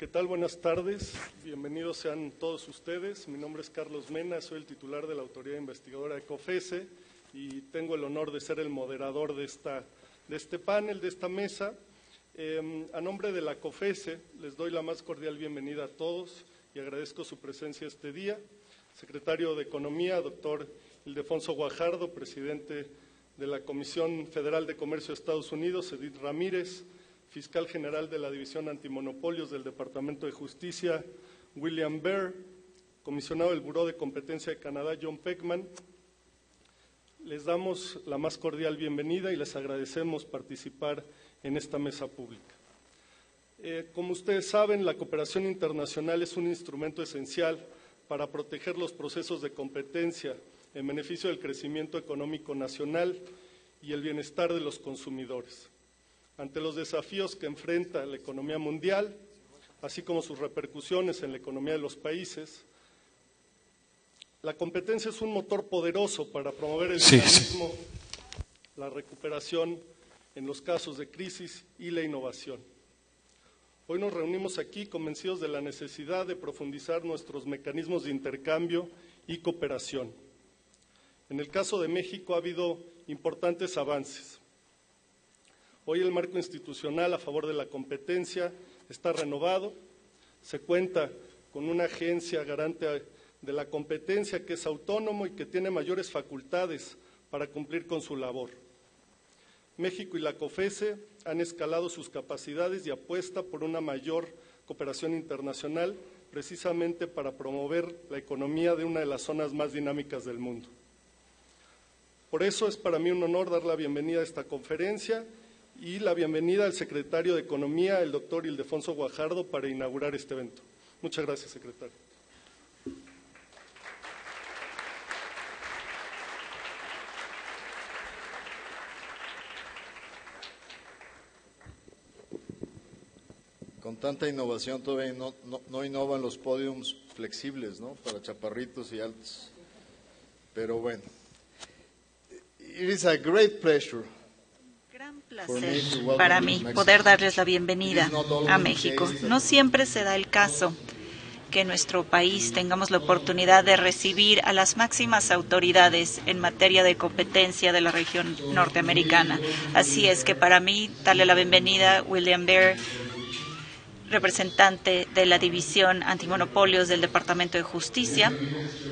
¿Qué tal? Buenas tardes. Bienvenidos sean todos ustedes. Mi nombre es Carlos Mena, soy el titular de la Autoridad Investigadora de COFESE y tengo el honor de ser el moderador de este panel, de esta mesa. A nombre de la COFESE les doy la más cordial bienvenida a todos y agradezco su presencia este día. Secretario de Economía, doctor Ildefonso Guajardo, presidente de la Comisión Federal de Comercio de Estados Unidos, Edith Ramírez, fiscal general de la División Antimonopolios del Departamento de Justicia, William Baer, comisionado del Buró de Competencia de Canadá, John Peckman. Les damos la más cordial bienvenida y les agradecemos participar en esta mesa pública. Como ustedes saben, la cooperación internacional es un instrumento esencial para proteger los procesos de competencia en beneficio del crecimiento económico nacional y el bienestar de los consumidores. Ante los desafíos que enfrenta la economía mundial, así como sus repercusiones en la economía de los países, la competencia es un motor poderoso para promover el dinamismo, la recuperación en los casos de crisis y la innovación. Hoy nos reunimos aquí convencidos de la necesidad de profundizar nuestros mecanismos de intercambio y cooperación. En el caso de México ha habido importantes avances. Hoy el marco institucional a favor de la competencia está renovado, se cuenta con una agencia garante de la competencia que es autónomo y que tiene mayores facultades para cumplir con su labor. México y la COFESE han escalado sus capacidades y apuesta por una mayor cooperación internacional precisamente para promover la economía de una de las zonas más dinámicas del mundo. Por eso es para mí un honor dar la bienvenida a esta conferencia y la bienvenida al secretario de Economía, el doctor Ildefonso Guajardo, para inaugurar este evento. Muchas gracias, secretario. Con tanta innovación todavía no innovan los podiums flexibles, ¿no? Para chaparritos y altos. Pero bueno, it is a great pleasure. Gran placer para mí poder darles la bienvenida a México. No siempre se da el caso que en nuestro país tengamos la oportunidad de recibir a las máximas autoridades en materia de competencia de la región norteamericana. Así es que para mí darle la bienvenida a William Baer, representante de la División Antimonopolios del Departamento de Justicia,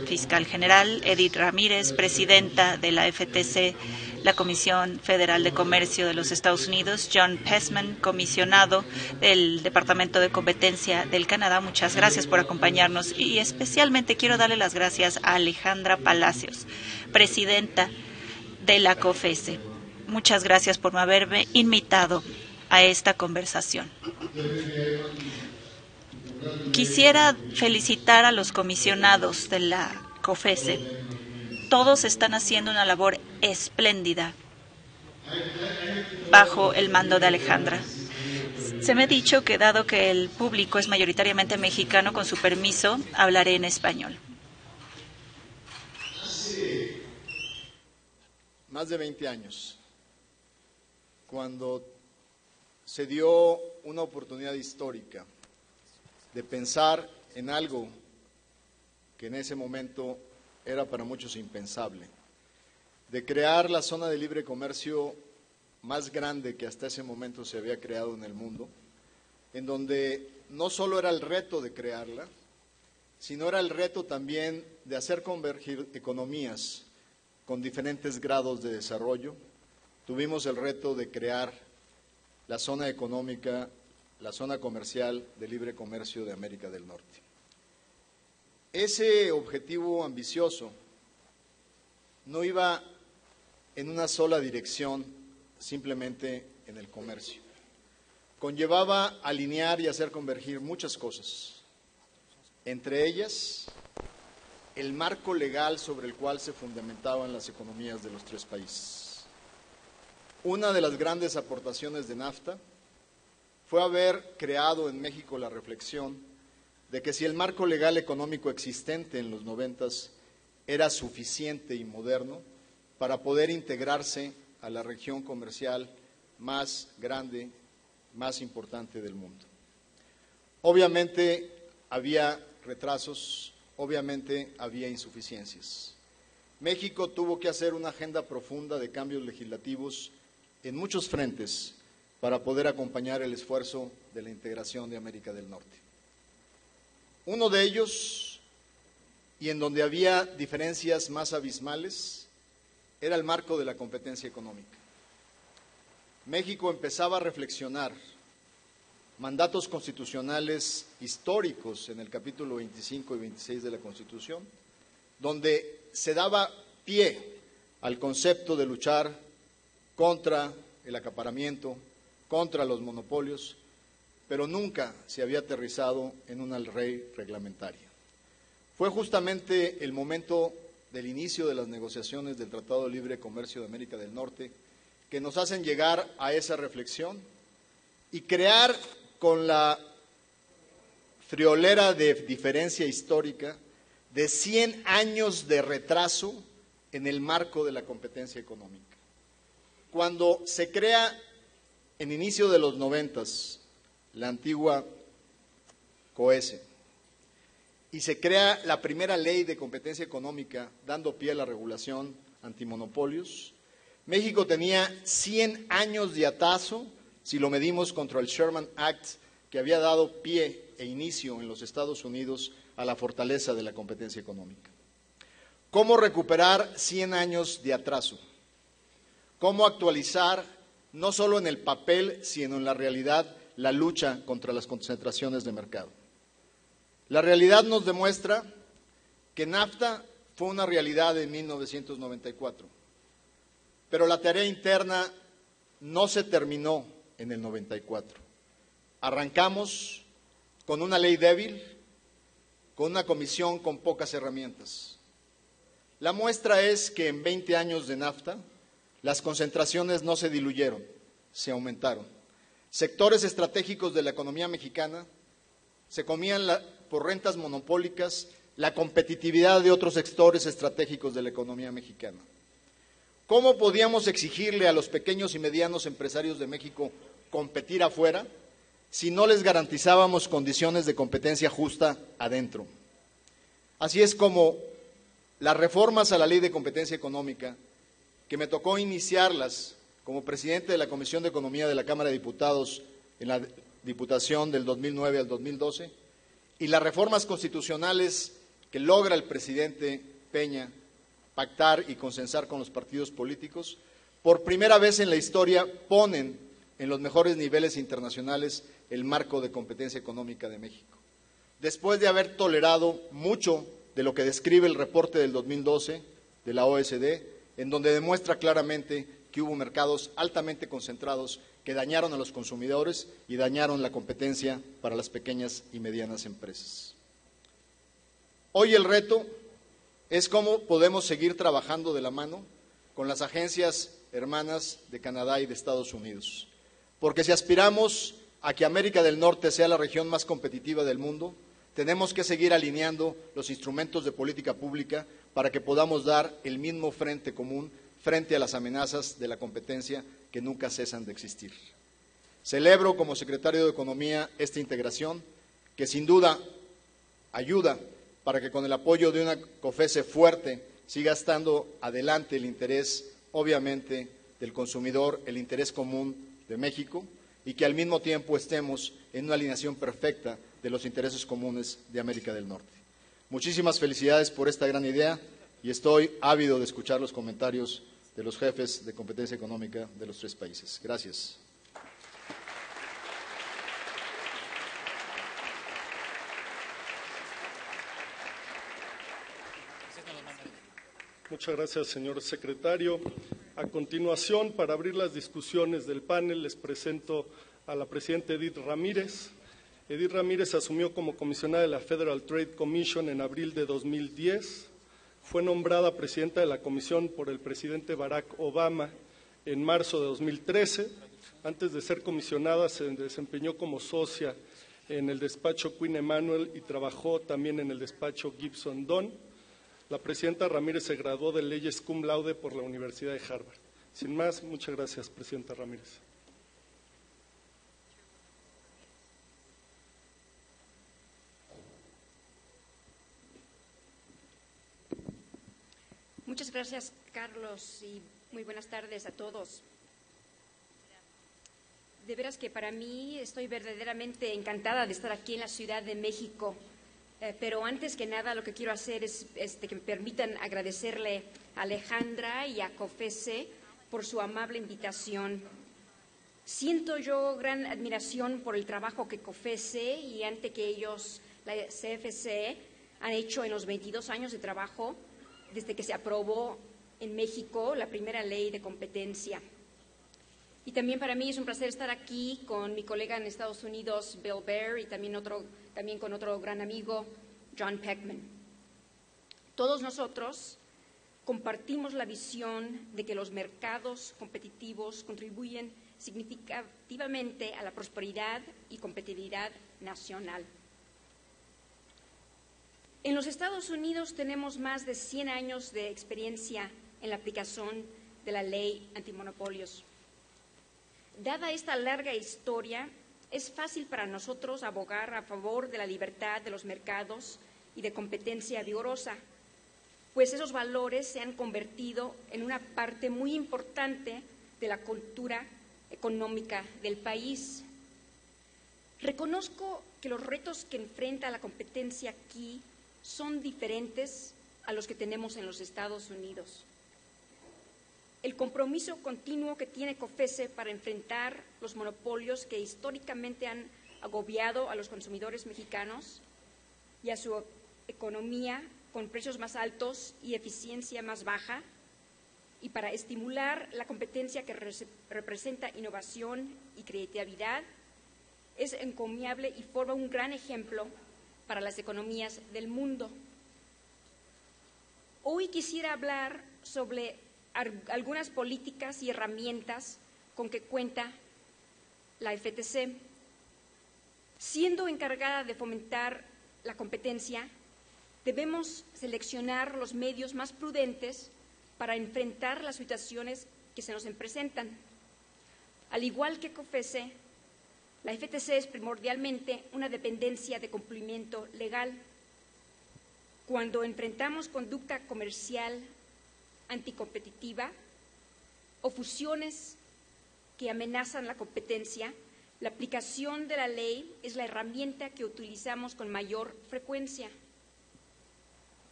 fiscal general, Edith Ramírez, presidenta de la FTC, la Comisión Federal de Comercio de los Estados Unidos, John Peckman, comisionado del Departamento de Competencia del Canadá. Muchas gracias por acompañarnos y especialmente quiero darle las gracias a Alejandra Palacios, presidenta de la COFESE. Muchas gracias por haberme invitado a esta conversación. Quisiera felicitar a los comisionados de la COFESE. Todos están haciendo una labor espléndida bajo el mando de Alejandra. Se me ha dicho que dado que el público es mayoritariamente mexicano, con su permiso, hablaré en español. Hace más de 20 años, cuando se dio una oportunidad histórica de pensar en algo que en ese momento era para muchos impensable, de crear la zona de libre comercio más grande que hasta ese momento se había creado en el mundo, en donde no solo era el reto de crearla, sino era el reto también de hacer convergir economías con diferentes grados de desarrollo. Tuvimos el reto de crear la zona económica, la zona comercial de libre comercio de América del Norte. Ese objetivo ambicioso no iba en una sola dirección, simplemente en el comercio. Conllevaba alinear y hacer convergir muchas cosas, entre ellas el marco legal sobre el cual se fundamentaban las economías de los tres países. Una de las grandes aportaciones de NAFTA fue haber creado en México la reflexión de que si el marco legal económico existente en los 90s era suficiente y moderno para poder integrarse a la región comercial más grande, más importante del mundo. Obviamente había retrasos, obviamente había insuficiencias. México tuvo que hacer una agenda profunda de cambios legislativos en muchos frentes para poder acompañar el esfuerzo de la integración de América del Norte. Uno de ellos, y en donde había diferencias más abismales, era el marco de la competencia económica. México empezaba a reflexionar mandatos constitucionales históricos en el capítulo 25 y 26 de la Constitución, donde se daba pie al concepto de luchar contra el acaparamiento, contra los monopolios, pero nunca se había aterrizado en una ley reglamentaria. Fue justamente el momento del inicio de las negociaciones del Tratado de Libre Comercio de América del Norte que nos hacen llegar a esa reflexión y crear con la friolera de diferencia histórica de 100 años de retraso en el marco de la competencia económica. Cuando se crea en inicio de los 90s la antigua COESE y se crea la primera ley de competencia económica dando pie a la regulación antimonopolios, México tenía 100 años de atraso si lo medimos contra el Sherman Act que había dado pie e inicio en los Estados Unidos a la fortaleza de la competencia económica. ¿Cómo recuperar 100 años de atraso? ¿Cómo actualizar, no solo en el papel, sino en la realidad, la lucha contra las concentraciones de mercado? La realidad nos demuestra que NAFTA fue una realidad en 1994, pero la tarea interna no se terminó en el 94. Arrancamos con una ley débil, con una comisión con pocas herramientas. La muestra es que en 20 años de NAFTA, las concentraciones no se diluyeron, se aumentaron. Sectores estratégicos de la economía mexicana se comían por rentas monopólicas la competitividad de otros sectores estratégicos de la economía mexicana. ¿Cómo podíamos exigirle a los pequeños y medianos empresarios de México competir afuera si no les garantizábamos condiciones de competencia justa adentro? Así es como las reformas a la Ley de Competencia Económica, que me tocó iniciarlas como presidente de la Comisión de Economía de la Cámara de Diputados en la Diputación del 2009 al 2012, y las reformas constitucionales que logra el presidente Peña pactar y consensar con los partidos políticos, por primera vez en la historia ponen en los mejores niveles internacionales el marco de competencia económica de México. Después de haber tolerado mucho de lo que describe el reporte del 2012 de la OSD, en donde demuestra claramente que hubo mercados altamente concentrados que dañaron a los consumidores y dañaron la competencia para las pequeñas y medianas empresas. Hoy el reto es cómo podemos seguir trabajando de la mano con las agencias hermanas de Canadá y de Estados Unidos. Porque si aspiramos a que América del Norte sea la región más competitiva del mundo, tenemos que seguir alineando los instrumentos de política pública para que podamos dar el mismo frente común frente a las amenazas de la competencia que nunca cesan de existir. Celebro como secretario de Economía esta integración que sin duda ayuda para que con el apoyo de una COFECE fuerte siga estando adelante el interés, obviamente, del consumidor, el interés común de México, y que al mismo tiempo estemos en una alineación perfecta de los intereses comunes de América del Norte. Muchísimas felicidades por esta gran idea y estoy ávido de escuchar los comentarios de los jefes de competencia económica de los tres países. Gracias. Muchas gracias, señor secretario. A continuación, para abrir las discusiones del panel, les presento a la presidenta Edith Ramírez. Edith Ramírez asumió como comisionada de la Federal Trade Commission en abril de 2010. Fue nombrada presidenta de la comisión por el presidente Barack Obama en marzo de 2013. Antes de ser comisionada, se desempeñó como socia en el despacho Queen Emanuel y trabajó también en el despacho Gibson Dunn. La presidenta Ramírez se graduó de Leyes Cum Laude por la Universidad de Harvard. Sin más, muchas gracias, presidenta Ramírez. Muchas gracias, Carlos, y muy buenas tardes a todos. De veras que para mí estoy verdaderamente encantada de estar aquí en la Ciudad de México, pero antes que nada lo que quiero hacer es que me permitan agradecerle a Alejandra y a COFESE por su amable invitación. Siento yo gran admiración por el trabajo que COFESE y ante que ellos, la CFC, han hecho en los 22 años de trabajo desde que se aprobó en México la primera ley de competencia. Y también para mí es un placer estar aquí con mi colega en Estados Unidos, Bill Baer, y también con otro gran amigo, John Peckman. Todos nosotros compartimos la visión de que los mercados competitivos contribuyen significativamente a la prosperidad y competitividad nacional. En los Estados Unidos tenemos más de 100 años de experiencia en la aplicación de la ley antimonopolios. Dada esta larga historia, es fácil para nosotros abogar a favor de la libertad de los mercados y de competencia vigorosa, pues esos valores se han convertido en una parte muy importante de la cultura económica del país. Reconozco que los retos que enfrenta la competencia aquí son diferentes a los que tenemos en los Estados Unidos. El compromiso continuo que tiene COFESE para enfrentar los monopolios que históricamente han agobiado a los consumidores mexicanos y a su economía con precios más altos y eficiencia más baja, y para estimular la competencia que representa innovación y creatividad, es encomiable y forma un gran ejemplo para las economías del mundo. Hoy quisiera hablar sobre algunas políticas y herramientas con que cuenta la FTC. Siendo encargada de fomentar la competencia, debemos seleccionar los medios más prudentes para enfrentar las situaciones que se nos presentan. Al igual que COFESE, la FTC es primordialmente una dependencia de cumplimiento legal. Cuando enfrentamos conducta comercial anticompetitiva o fusiones que amenazan la competencia, la aplicación de la ley es la herramienta que utilizamos con mayor frecuencia.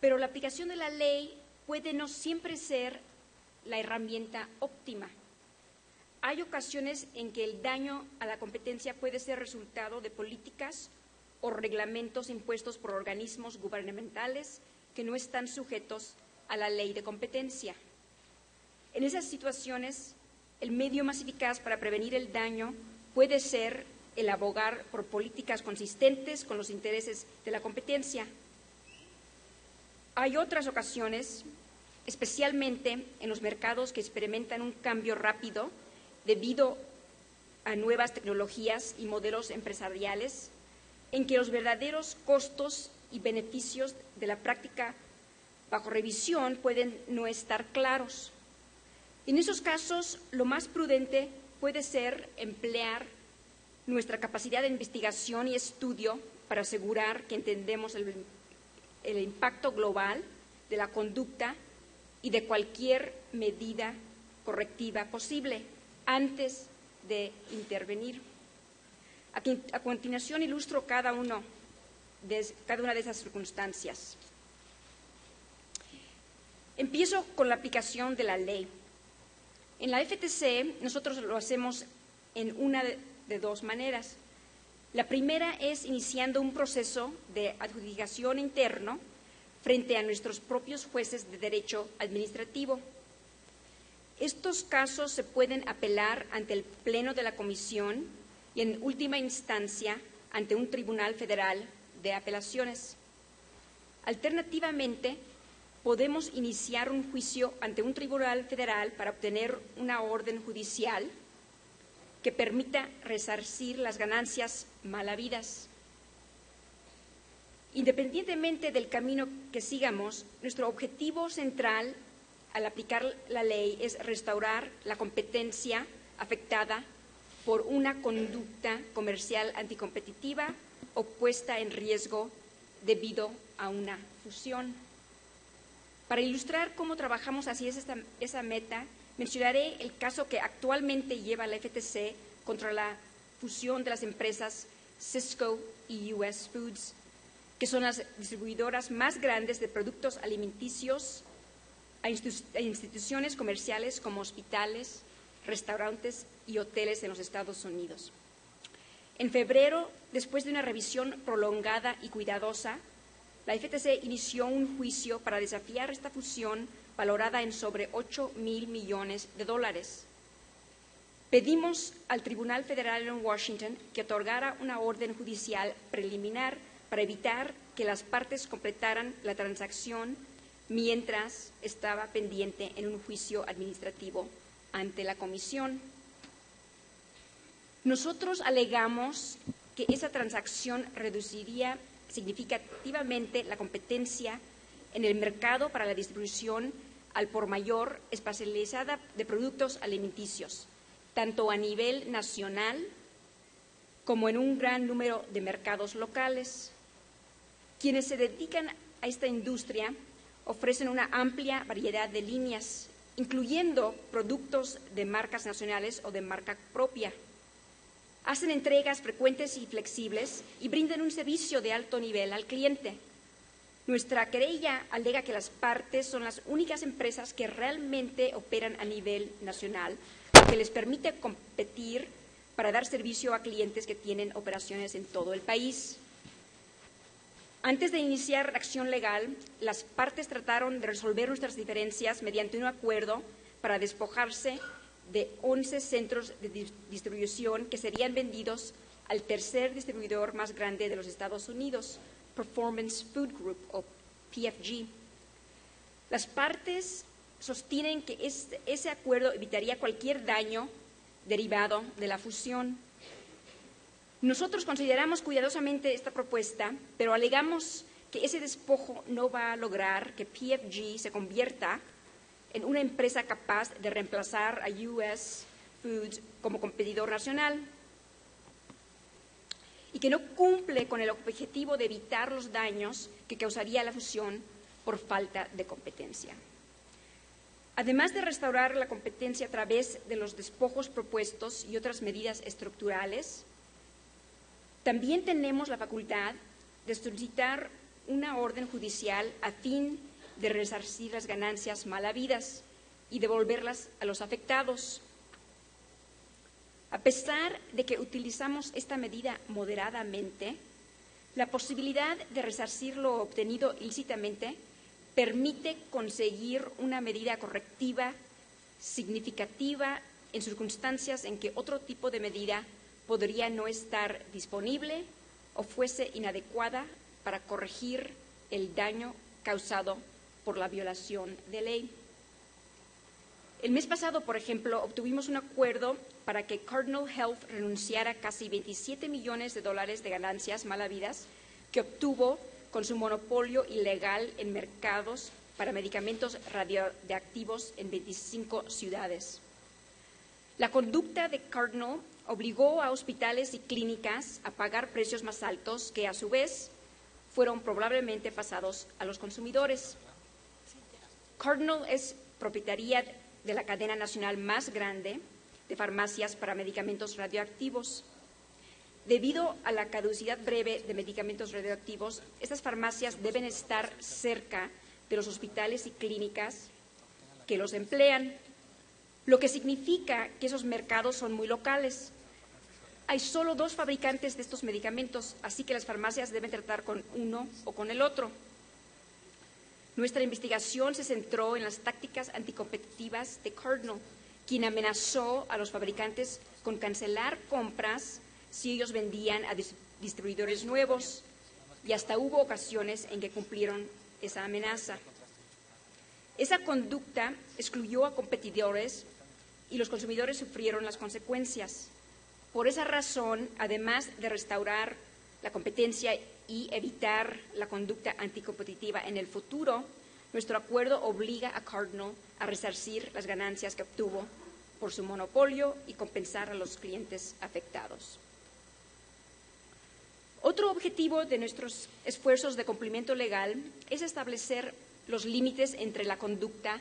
Pero la aplicación de la ley puede no siempre ser la herramienta óptima. Hay ocasiones en que el daño a la competencia puede ser resultado de políticas o reglamentos impuestos por organismos gubernamentales que no están sujetos a la ley de competencia. En esas situaciones, el medio más eficaz para prevenir el daño puede ser el abogar por políticas consistentes con los intereses de la competencia. Hay otras ocasiones, especialmente en los mercados que experimentan un cambio rápido debido a nuevas tecnologías y modelos empresariales, en que los verdaderos costos y beneficios de la práctica bajo revisión pueden no estar claros. En esos casos, lo más prudente puede ser emplear nuestra capacidad de investigación y estudio para asegurar que entendemos el impacto global de la conducta y de cualquier medida correctiva posible antes de intervenir. A continuación ilustro cada una de esas circunstancias. Empiezo con la aplicación de la ley. En la FTC nosotros lo hacemos en una de dos maneras. La primera es iniciando un proceso de adjudicación interno frente a nuestros propios jueces de derecho administrativo. Estos casos se pueden apelar ante el Pleno de la Comisión y, en última instancia, ante un Tribunal Federal de Apelaciones. Alternativamente, podemos iniciar un juicio ante un tribunal federal para obtener una orden judicial que permita resarcir las ganancias mal habidas. Independientemente del camino que sigamos, nuestro objetivo central al aplicar la ley es restaurar la competencia afectada por una conducta comercial anticompetitiva o puesta en riesgo debido a una fusión. Para ilustrar cómo trabajamos hacia esa meta, mencionaré el caso que actualmente lleva la FTC contra la fusión de las empresas Sysco y US Foods, que son las distribuidoras más grandes de productos alimenticios a instituciones comerciales como hospitales, restaurantes y hoteles en los Estados Unidos. En febrero, después de una revisión prolongada y cuidadosa, la FTC inició un juicio para desafiar esta fusión valorada en sobre $8,000 millones. Pedimos al Tribunal Federal en Washington que otorgara una orden judicial preliminar para evitar que las partes completaran la transacción mientras estaba pendiente en un juicio administrativo ante la Comisión. Nosotros alegamos que esa transacción reduciría significativamente la competencia en el mercado para la distribución al por mayor especializada de productos alimenticios, tanto a nivel nacional como en un gran número de mercados locales. Quienes se dedican a esta industria ofrecen una amplia variedad de líneas, incluyendo productos de marcas nacionales o de marca propia. Hacen entregas frecuentes y flexibles y brindan un servicio de alto nivel al cliente. Nuestra querella alega que las partes son las únicas empresas que realmente operan a nivel nacional, que les permite competir para dar servicio a clientes que tienen operaciones en todo el país. Antes de iniciar la acción legal, las partes trataron de resolver nuestras diferencias mediante un acuerdo para despojarse de 11 centros de distribución que serían vendidos al tercer distribuidor más grande de los Estados Unidos, Performance Food Group o PFG. Las partes sostienen que ese acuerdo evitaría cualquier daño derivado de la fusión. Nosotros consideramos cuidadosamente esta propuesta, pero alegamos que ese despojo no va a lograr que PFG se convierta en una empresa capaz de reemplazar a US Foods como competidor nacional y que no cumple con el objetivo de evitar los daños que causaría la fusión por falta de competencia. Además de restaurar la competencia a través de los despojos propuestos y otras medidas estructurales, también tenemos la facultad de solicitar una orden judicial a fin de resarcir las ganancias mal habidas y devolverlas a los afectados. A pesar de que utilizamos esta medida moderadamente, la posibilidad de resarcir lo obtenido ilícitamente permite conseguir una medida correctiva significativa en circunstancias en que otro tipo de medida podría no estar disponible o fuese inadecuada para corregir el daño causado por la violación de ley. El mes pasado, por ejemplo, obtuvimos un acuerdo para que Cardinal Health renunciara a casi $27 millones de ganancias mal habidas que obtuvo con su monopolio ilegal en mercados para medicamentos radioactivos en 25 ciudades. La conducta de Cardinal obligó a hospitales y clínicas a pagar precios más altos que, a su vez, fueron probablemente pasados a los consumidores. Cardinal es propietaria de la cadena nacional más grande de farmacias para medicamentos radioactivos. Debido a la caducidad breve de medicamentos radioactivos, estas farmacias deben estar cerca de los hospitales y clínicas que los emplean, lo que significa que esos mercados son muy locales. Hay solo 2 fabricantes de estos medicamentos, así que las farmacias deben tratar con uno o con el otro. Nuestra investigación se centró en las tácticas anticompetitivas de Cardinal, quien amenazó a los fabricantes con cancelar compras si ellos vendían a distribuidores nuevos, y hasta hubo ocasiones en que cumplieron esa amenaza. Esa conducta excluyó a competidores y los consumidores sufrieron las consecuencias. Por esa razón, además de restaurar la competencia y evitar la conducta anticompetitiva en el futuro, nuestro acuerdo obliga a Cardinal a resarcir las ganancias que obtuvo por su monopolio y compensar a los clientes afectados. Otro objetivo de nuestros esfuerzos de cumplimiento legal es establecer los límites entre la conducta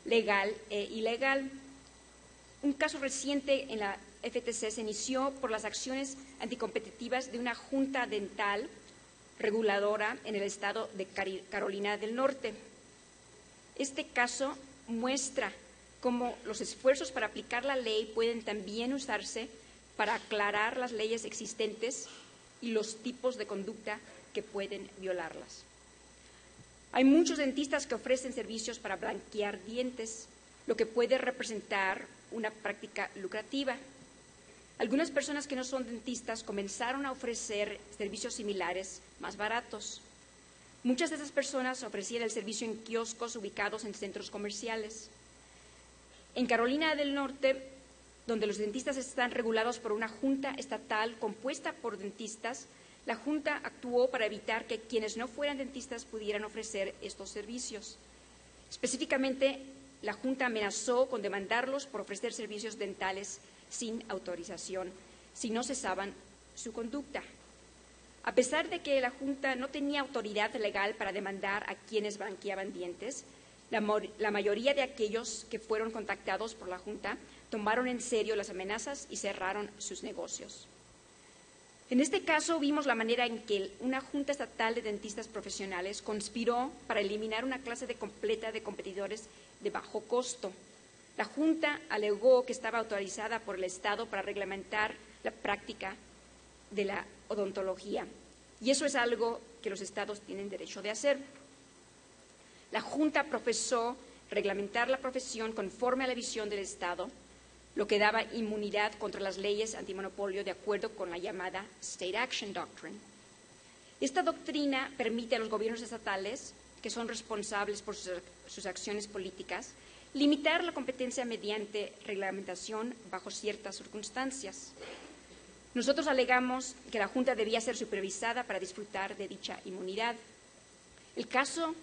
legal e ilegal. Un caso reciente en la FTC se inició por las acciones anticompetitivas de una junta dental reguladora en el estado de Carolina del Norte. Este caso muestra cómo los esfuerzos para aplicar la ley pueden también usarse para aclarar las leyes existentes y los tipos de conducta que pueden violarlas. Hay muchos dentistas que ofrecen servicios para blanquear dientes, lo que puede representar una práctica lucrativa. Algunas personas que no son dentistas comenzaron a ofrecer servicios similares más baratos. Muchas de esas personas ofrecían el servicio en kioscos ubicados en centros comerciales. En Carolina del Norte, donde los dentistas están regulados por una junta estatal compuesta por dentistas, la junta actuó para evitar que quienes no fueran dentistas pudieran ofrecer estos servicios. Específicamente, la junta amenazó con demandarlos por ofrecer servicios dentales sin autorización, si no cesaban su conducta. A pesar de que la junta no tenía autoridad legal para demandar a quienes blanqueaban dientes, la mayoría de aquellos que fueron contactados por la junta tomaron en serio las amenazas y cerraron sus negocios. En este caso vimos la manera en que una junta estatal de dentistas profesionales conspiró para eliminar una clase completa de competidores de bajo costo. La junta alegó que estaba autorizada por el Estado para reglamentar la práctica de la odontología, y eso es algo que los estados tienen derecho de hacer. La junta profesó reglamentar la profesión conforme a la visión del Estado, lo que daba inmunidad contra las leyes antimonopolio de acuerdo con la llamada State Action Doctrine. Esta doctrina permite a los gobiernos estatales, que son responsables por sus acciones políticas, limitar la competencia mediante reglamentación bajo ciertas circunstancias. Nosotros alegamos que la Junta debía ser supervisada para disfrutar de dicha inmunidad. El caso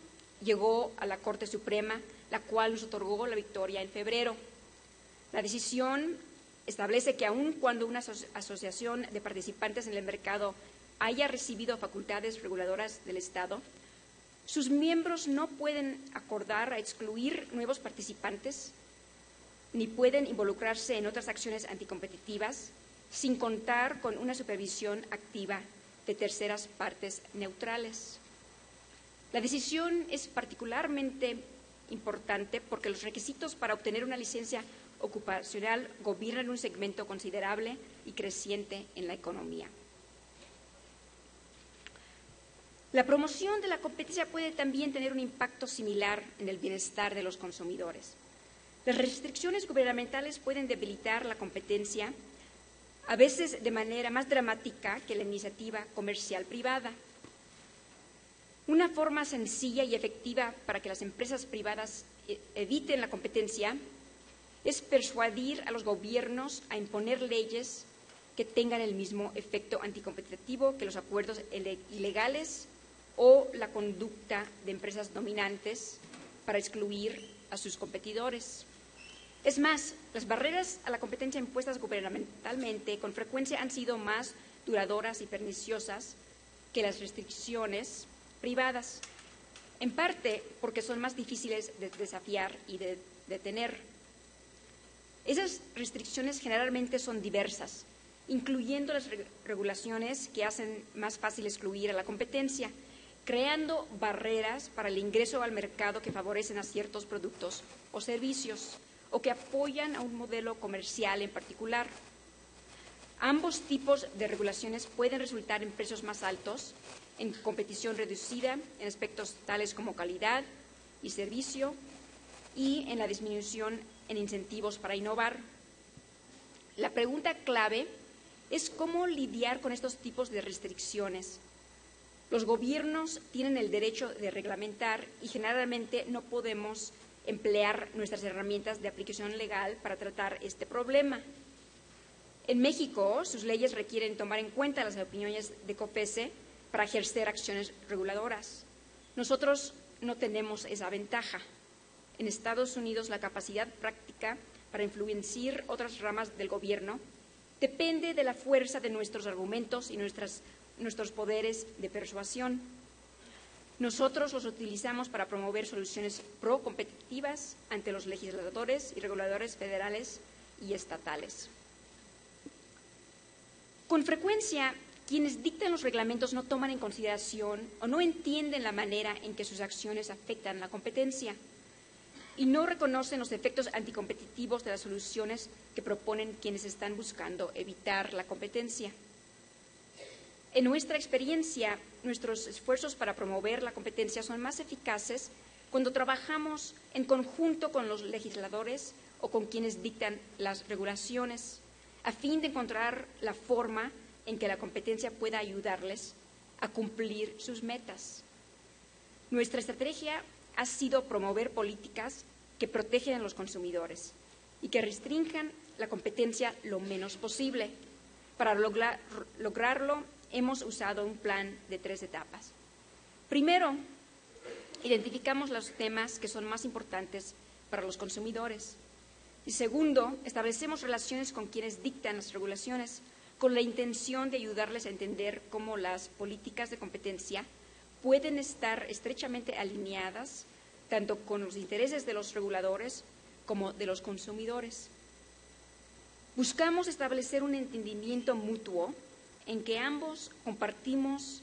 llegó a la Corte Suprema, la cual nos otorgó la victoria en febrero. La decisión establece que aun cuando una asociación de participantes en el mercado haya recibido facultades reguladoras del Estado, sus miembros no pueden acordar a excluir nuevos participantes, ni pueden involucrarse en otras acciones anticompetitivas sin contar con una supervisión activa de terceras partes neutrales. La decisión es particularmente importante porque los requisitos para obtener una licencia ocupacional gobiernan un segmento considerable y creciente en la economía. La promoción de la competencia puede también tener un impacto similar en el bienestar de los consumidores. Las restricciones gubernamentales pueden debilitar la competencia, a veces de manera más dramática que la iniciativa comercial privada. Una forma sencilla y efectiva para que las empresas privadas eviten la competencia es persuadir a los gobiernos a imponer leyes que tengan el mismo efecto anticompetitivo que los acuerdos ilegales o la conducta de empresas dominantes para excluir a sus competidores. Es más, las barreras a la competencia impuestas gubernamentalmente con frecuencia han sido más duraderas y perniciosas que las restricciones privadas, en parte porque son más difíciles de desafiar y de detener. Esas restricciones generalmente son diversas, incluyendo las regulaciones que hacen más fácil excluir a la competencia, creando barreras para el ingreso al mercado que favorecen a ciertos productos o servicios o que apoyan a un modelo comercial en particular. Ambos tipos de regulaciones pueden resultar en precios más altos, en competición reducida, en aspectos tales como calidad y servicio, y en la disminución en incentivos para innovar. La pregunta clave es cómo lidiar con estos tipos de restricciones. Los gobiernos tienen el derecho de reglamentar y generalmente no podemos emplear nuestras herramientas de aplicación legal para tratar este problema. En México, sus leyes requieren tomar en cuenta las opiniones de COFECE para ejercer acciones reguladoras. Nosotros no tenemos esa ventaja. En Estados Unidos, la capacidad práctica para influenciar otras ramas del gobierno depende de la fuerza de nuestros argumentos y nuestros poderes de persuasión. Nosotros los utilizamos para promover soluciones pro-competitivas ante los legisladores y reguladores federales y estatales. Con frecuencia, quienes dictan los reglamentos no toman en consideración o no entienden la manera en que sus acciones afectan la competencia y no reconocen los efectos anticompetitivos de las soluciones que proponen quienes están buscando evitar la competencia. En nuestra experiencia, nuestros esfuerzos para promover la competencia son más eficaces cuando trabajamos en conjunto con los legisladores o con quienes dictan las regulaciones, a fin de encontrar la forma en que la competencia pueda ayudarles a cumplir sus metas. Nuestra estrategia ha sido promover políticas que protegen a los consumidores y que restrinjan la competencia lo menos posible. Para lograrlo, hemos usado un plan de 3 etapas. Primero, identificamos los temas que son más importantes para los consumidores. Y segundo, establecemos relaciones con quienes dictan las regulaciones con la intención de ayudarles a entender cómo las políticas de competencia pueden estar estrechamente alineadas tanto con los intereses de los reguladores como de los consumidores. Buscamos establecer un entendimiento mutuo en que ambos compartimos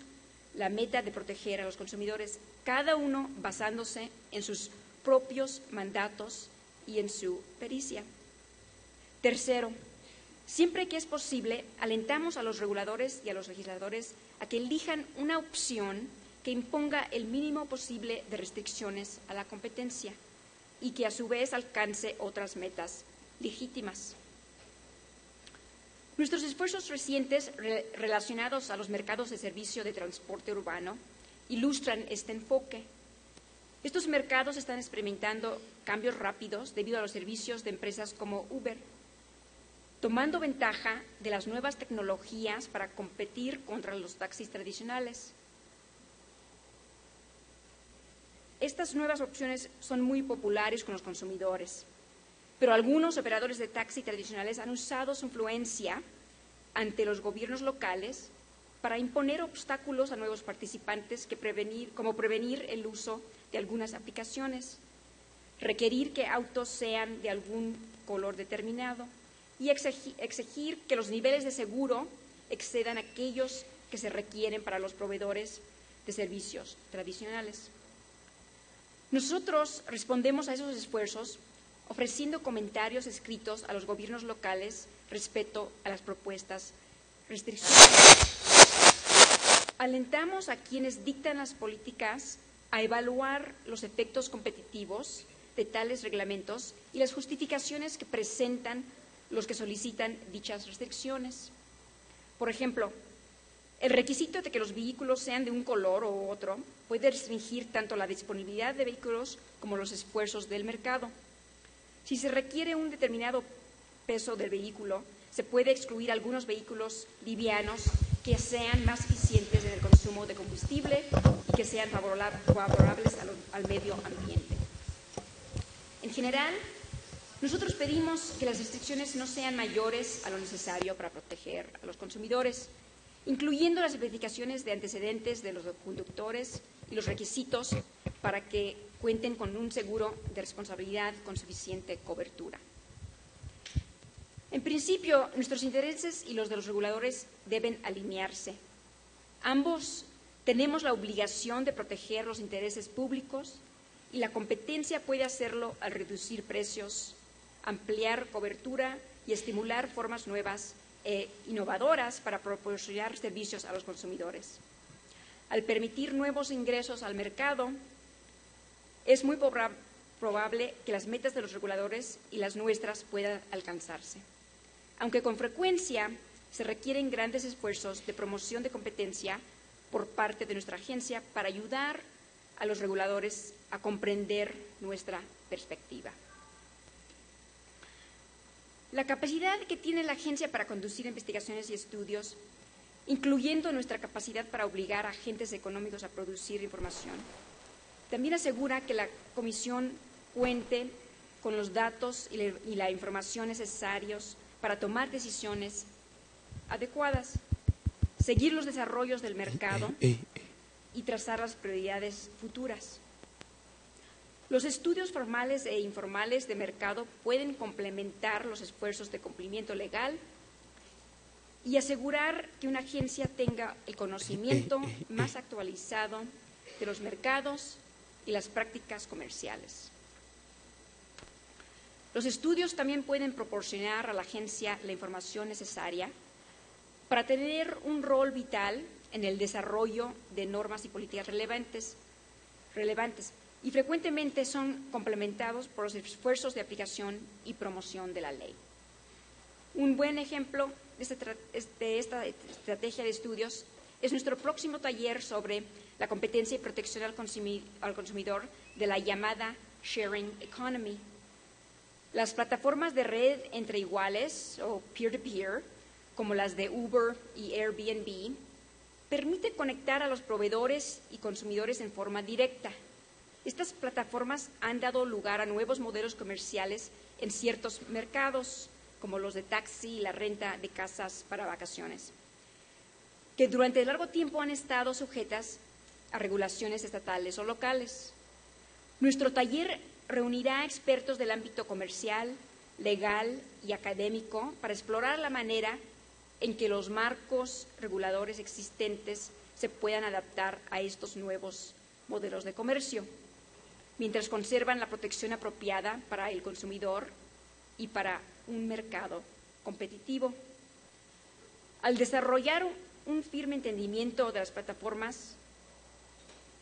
la meta de proteger a los consumidores, cada uno basándose en sus propios mandatos y en su pericia. Tercero, siempre que es posible, alentamos a los reguladores y a los legisladores a que elijan una opción que imponga el mínimo posible de restricciones a la competencia y que a su vez alcance otras metas legítimas. Nuestros esfuerzos recientes relacionados a los mercados de servicio de transporte urbano ilustran este enfoque. Estos mercados están experimentando cambios rápidos debido a los servicios de empresas como Uber, tomando ventaja de las nuevas tecnologías para competir contra los taxis tradicionales. Estas nuevas opciones son muy populares con los consumidores, pero algunos operadores de taxi tradicionales han usado su influencia ante los gobiernos locales para imponer obstáculos a nuevos participantes como prevenir el uso de algunas aplicaciones, requerir que autos sean de algún color determinado y exigir que los niveles de seguro excedan aquellos que se requieren para los proveedores de servicios tradicionales. Nosotros respondemos a esos esfuerzos ofreciendo comentarios escritos a los gobiernos locales respecto a las propuestas restricciones. Alentamos a quienes dictan las políticas a evaluar los efectos competitivos de tales reglamentos y las justificaciones que presentan los que solicitan dichas restricciones. Por ejemplo, el requisito de que los vehículos sean de un color u otro puede restringir tanto la disponibilidad de vehículos como los esfuerzos del mercado. Si se requiere un determinado peso del vehículo, se puede excluir algunos vehículos livianos que sean más eficientes en el consumo de combustible y que sean favorables al medio ambiente. En general, nosotros pedimos que las restricciones no sean mayores a lo necesario para proteger a los consumidores, incluyendo las verificaciones de antecedentes de los conductores y los requisitos para que cuenten con un seguro de responsabilidad con suficiente cobertura. En principio, nuestros intereses y los de los reguladores deben alinearse. Ambos tenemos la obligación de proteger los intereses públicos y la competencia puede hacerlo al reducir precios, ampliar cobertura y estimular formas nuevas e innovadoras para proporcionar servicios a los consumidores. Al permitir nuevos ingresos al mercado, es muy probable que las metas de los reguladores y las nuestras puedan alcanzarse. Aunque con frecuencia se requieren grandes esfuerzos de promoción de competencia por parte de nuestra agencia para ayudar a los reguladores a comprender nuestra perspectiva. La capacidad que tiene la agencia para conducir investigaciones y estudios, incluyendo nuestra capacidad para obligar a agentes económicos a producir información, también asegura que la Comisión cuente con los datos y la información necesarios para tomar decisiones adecuadas, seguir los desarrollos del mercado y trazar las prioridades futuras. Los estudios formales e informales de mercado pueden complementar los esfuerzos de cumplimiento legal y asegurar que una agencia tenga el conocimiento más actualizado de los mercados y las prácticas comerciales. Los estudios también pueden proporcionar a la agencia la información necesaria para tener un rol vital en el desarrollo de normas y políticas relevantes y frecuentemente son complementados por los esfuerzos de aplicación y promoción de la ley. Un buen ejemplo de esta estrategia de estudios es nuestro próximo taller sobre la competencia y protección al consumidor de la llamada Sharing Economy. Las plataformas de red entre iguales o peer-to-peer, como las de Uber y Airbnb, permiten conectar a los proveedores y consumidores en forma directa. Estas plataformas han dado lugar a nuevos modelos comerciales en ciertos mercados, como los de taxi y la renta de casas para vacaciones, que durante largo tiempo han estado sujetas a regulaciones estatales o locales. Nuestro taller reunirá expertos del ámbito comercial, legal y académico para explorar la manera en que los marcos reguladores existentes se puedan adaptar a estos nuevos modelos de comercio, mientras conservan la protección apropiada para el consumidor y para un mercado competitivo. Al desarrollar un firme entendimiento de las plataformas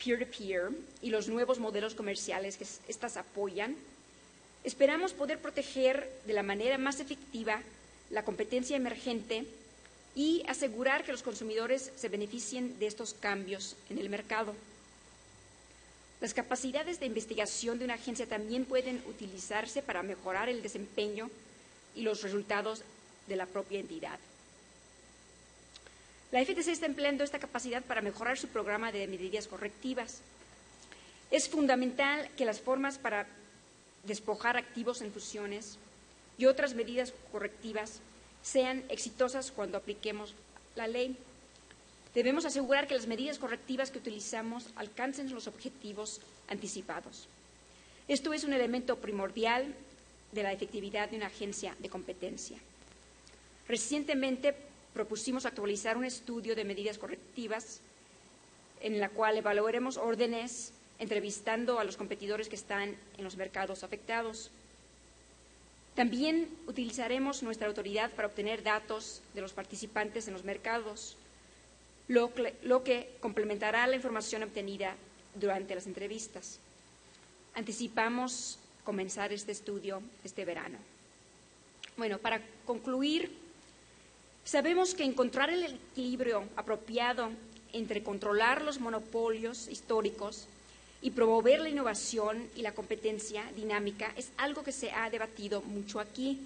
peer-to-peer y los nuevos modelos comerciales que éstas apoyan, esperamos poder proteger de la manera más efectiva la competencia emergente y asegurar que los consumidores se beneficien de estos cambios en el mercado. Las capacidades de investigación de una agencia también pueden utilizarse para mejorar el desempeño y los resultados de la propia entidad. La FTC está empleando esta capacidad para mejorar su programa de medidas correctivas. Es fundamental que las formas para despojar activos en fusiones y otras medidas correctivas sean exitosas cuando apliquemos la ley. Debemos asegurar que las medidas correctivas que utilizamos alcancen los objetivos anticipados. Esto es un elemento primordial de la efectividad de una agencia de competencia. Recientemente propusimos actualizar un estudio de medidas correctivas en la cual evaluaremos órdenes entrevistando a los competidores que están en los mercados afectados. También utilizaremos nuestra autoridad para obtener datos de los participantes en los mercados, lo que complementará la información obtenida durante las entrevistas. Anticipamos comenzar este estudio este verano. Bueno, para concluir, sabemos que encontrar el equilibrio apropiado entre controlar los monopolios históricos y promover la innovación y la competencia dinámica es algo que se ha debatido mucho aquí.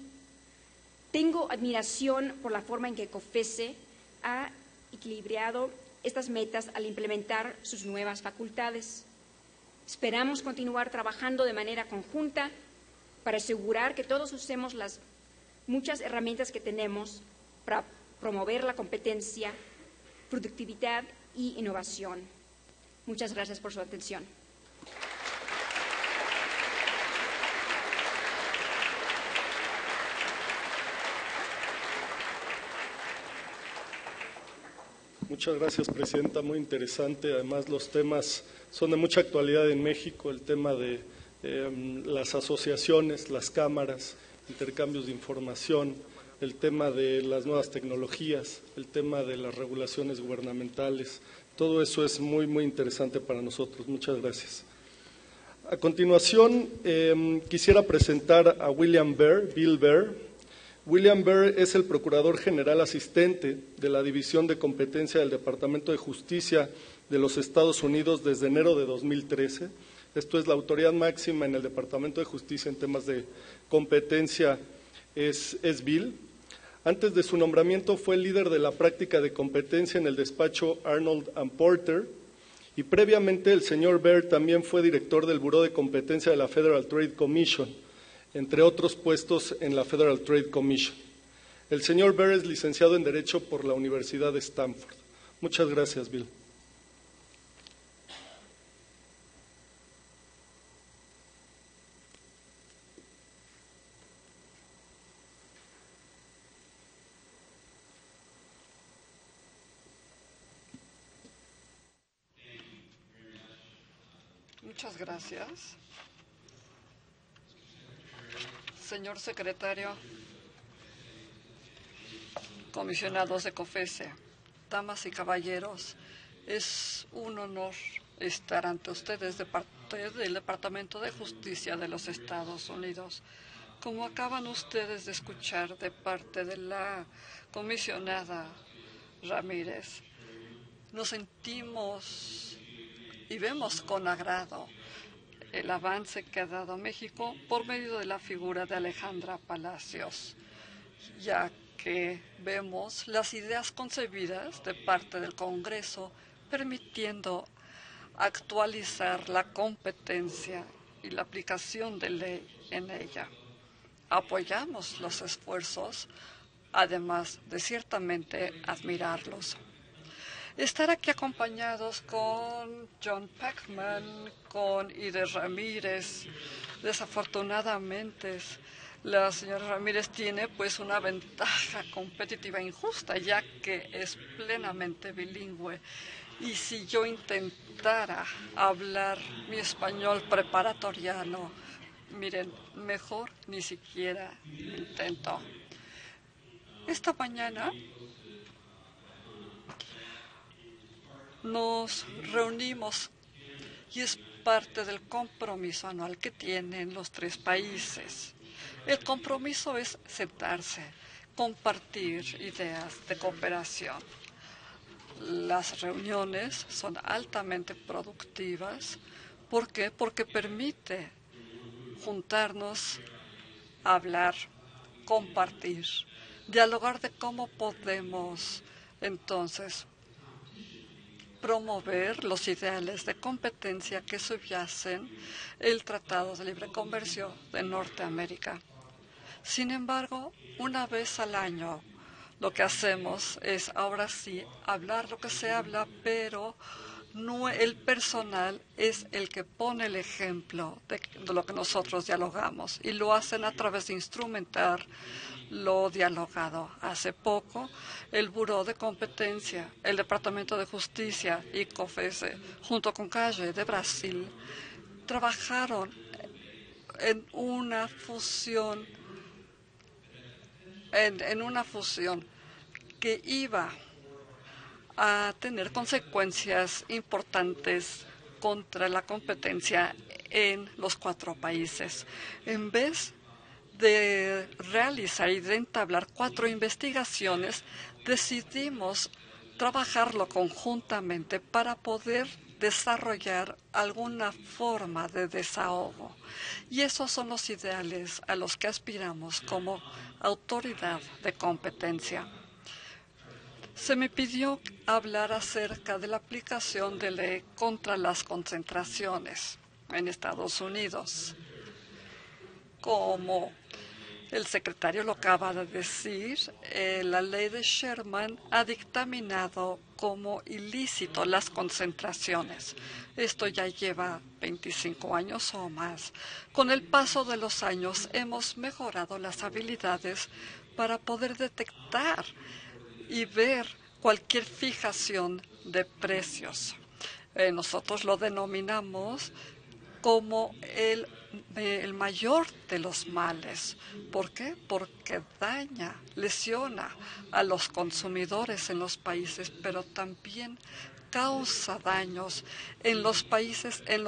Tengo admiración por la forma en que COFECE ha equilibrado estas metas al implementar sus nuevas facultades. Esperamos continuar trabajando de manera conjunta para asegurar que todos usemos las muchas herramientas que tenemos para promover la competencia, productividad y innovación. Muchas gracias por su atención. Muchas gracias, Presidenta. Muy interesante. Además, los temas son de mucha actualidad en México, el tema de las asociaciones, las cámaras, intercambios de información, el tema de las nuevas tecnologías, el tema de las regulaciones gubernamentales. Todo eso es muy, muy interesante para nosotros. Muchas gracias. A continuación, quisiera presentar a William Baer, Bill Baer. William Baer es el Procurador General Asistente de la División de Competencia del Departamento de Justicia de los Estados Unidos desde enero de 2013. Esto es la autoridad máxima en el Departamento de Justicia en temas de competencia, es Bill. Antes de su nombramiento fue el líder de la práctica de competencia en el despacho Arnold & Porter y previamente el señor Baer también fue director del Buró de Competencia de la Federal Trade Commission, entre otros puestos en la Federal Trade Commission. El señor Baer es licenciado en Derecho por la Universidad de Stanford. Muchas gracias, Bill. Muchas gracias. Señor secretario, comisionados de COFESE, damas y caballeros, es un honor estar ante ustedes de parte del Departamento de Justicia de los Estados Unidos. Como acaban ustedes de escuchar de parte de la comisionada Ramírez, nos sentimos y vemos con agrado el avance que ha dado México por medio de la figura de Alejandra Palacios, ya que vemos las ideas concebidas de parte del Congreso permitiendo actualizar la competencia y la aplicación de ley en ella. Apoyamos los esfuerzos, además de ciertamente admirarlos. Estar aquí acompañados con John Packman, con Ide Ramírez, desafortunadamente la señora Ramírez tiene pues una ventaja competitiva injusta, ya que es plenamente bilingüe. Y si yo intentara hablar mi español preparatoriano, miren, mejor ni siquiera intento. Esta mañana nos reunimos y es parte del compromiso anual que tienen los tres países. El compromiso es sentarse, compartir ideas de cooperación. Las reuniones son altamente productivas. ¿Por qué? Porque permite juntarnos, hablar, compartir, dialogar de cómo podemos entonces promover los ideales de competencia que subyacen el Tratado de Libre Comercio de Norteamérica. Sin embargo, una vez al año, lo que hacemos es, ahora sí, hablar lo que se habla, pero no, el personal es el que pone el ejemplo de lo que nosotros dialogamos, y lo hacen a través de instrumentar lo dialogado. Hace poco, el Buró de Competencia, el Departamento de Justicia y COFESE, junto con CAGE de Brasil, trabajaron en una fusión que iba a tener consecuencias importantes contra la competencia en los cuatro países. En vez de realizar y de entablar 4 investigaciones, decidimos trabajarlo conjuntamente para poder desarrollar alguna forma de desahogo. Y esos son los ideales a los que aspiramos como autoridad de competencia. Se me pidió hablar acerca de la aplicación de ley contra las concentraciones en Estados Unidos. Como el secretario lo acaba de decir, la ley de Sherman ha dictaminado como ilícito las concentraciones. Esto ya lleva 25 años o más. Con el paso de los años hemos mejorado las habilidades para poder detectar y ver cualquier fijación de precios. Nosotros lo denominamos como el mayor de los males. ¿Por qué? Porque daña, lesiona a los consumidores en los países, pero también causa daños en los países, en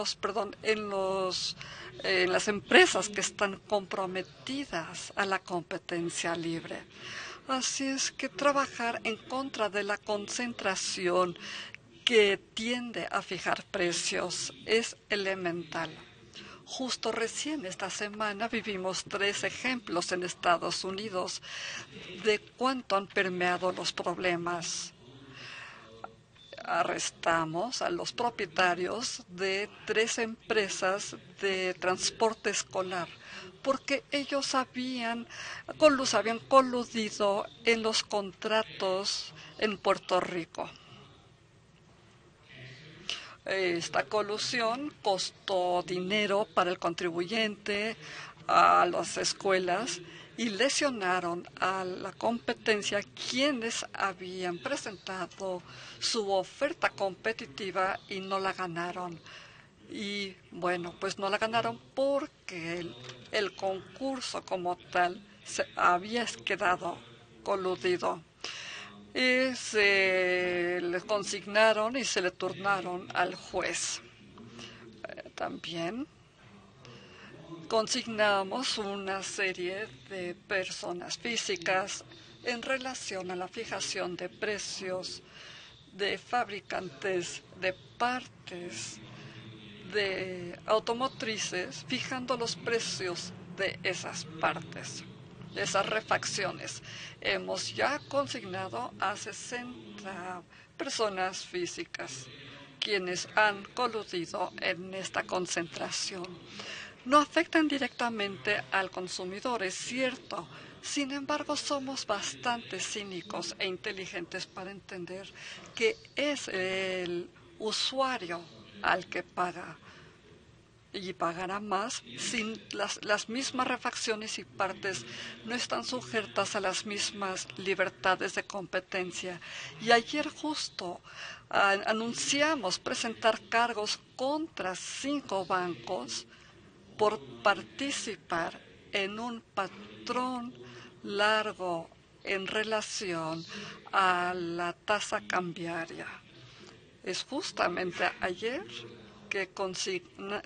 las empresas que están comprometidas a la competencia libre. Así es que trabajar en contra de la concentración que tiende a fijar precios es elemental. Justo recién esta semana vivimos 3 ejemplos en Estados Unidos de cuánto han permeado los problemas. Arrestamos a los propietarios de 3 empresas de transporte escolar porque ellos habían coludido en los contratos en Puerto Rico. Esta colusión costó dinero para el contribuyente, a las escuelas, y lesionaron a la competencia quienes habían presentado su oferta competitiva y no la ganaron. Y bueno, pues no la ganaron porque el concurso como tal se había quedado coludido. Y se le consignaron y se le turnaron al juez. También consignamos una serie de personas físicas en relación a la fijación de precios de fabricantes de partes de automotrices, fijando los precios de esas partes, de esas refacciones. Hemos ya consignado a 60 personas físicas quienes han coludido en esta concentración. No afectan directamente al consumidor, es cierto. Sin embargo, somos bastante cínicos e inteligentes para entender que es el usuario al que paga y pagará más si las mismas refacciones y partes no están sujetas a las mismas libertades de competencia. Y ayer justo anunciamos presentar cargos contra 5 bancos por participar en un patrón largo en relación a la tasa cambiaria. Es justamente ayer que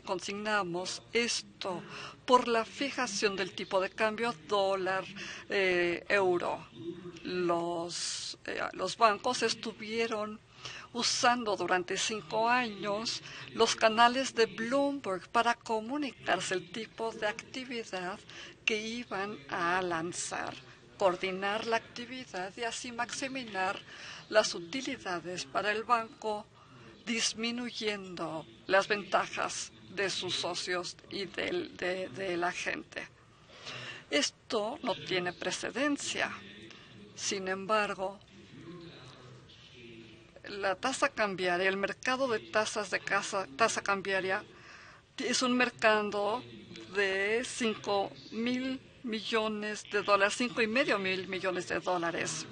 consignamos esto por la fijación del tipo de cambio dólar-euro. Los bancos estuvieron usando durante 5 años los canales de Bloomberg para comunicarse el tipo de actividad que iban a lanzar, coordinar la actividad y así maximizar las utilidades para el banco, disminuyendo las ventajas de sus socios y de la gente. Esto no tiene precedencia. Sin embargo, la tasa cambiaria, el mercado de tasa cambiaria, es un mercado de 5.000 millones de dólares, 5.5 mil millones de dólares.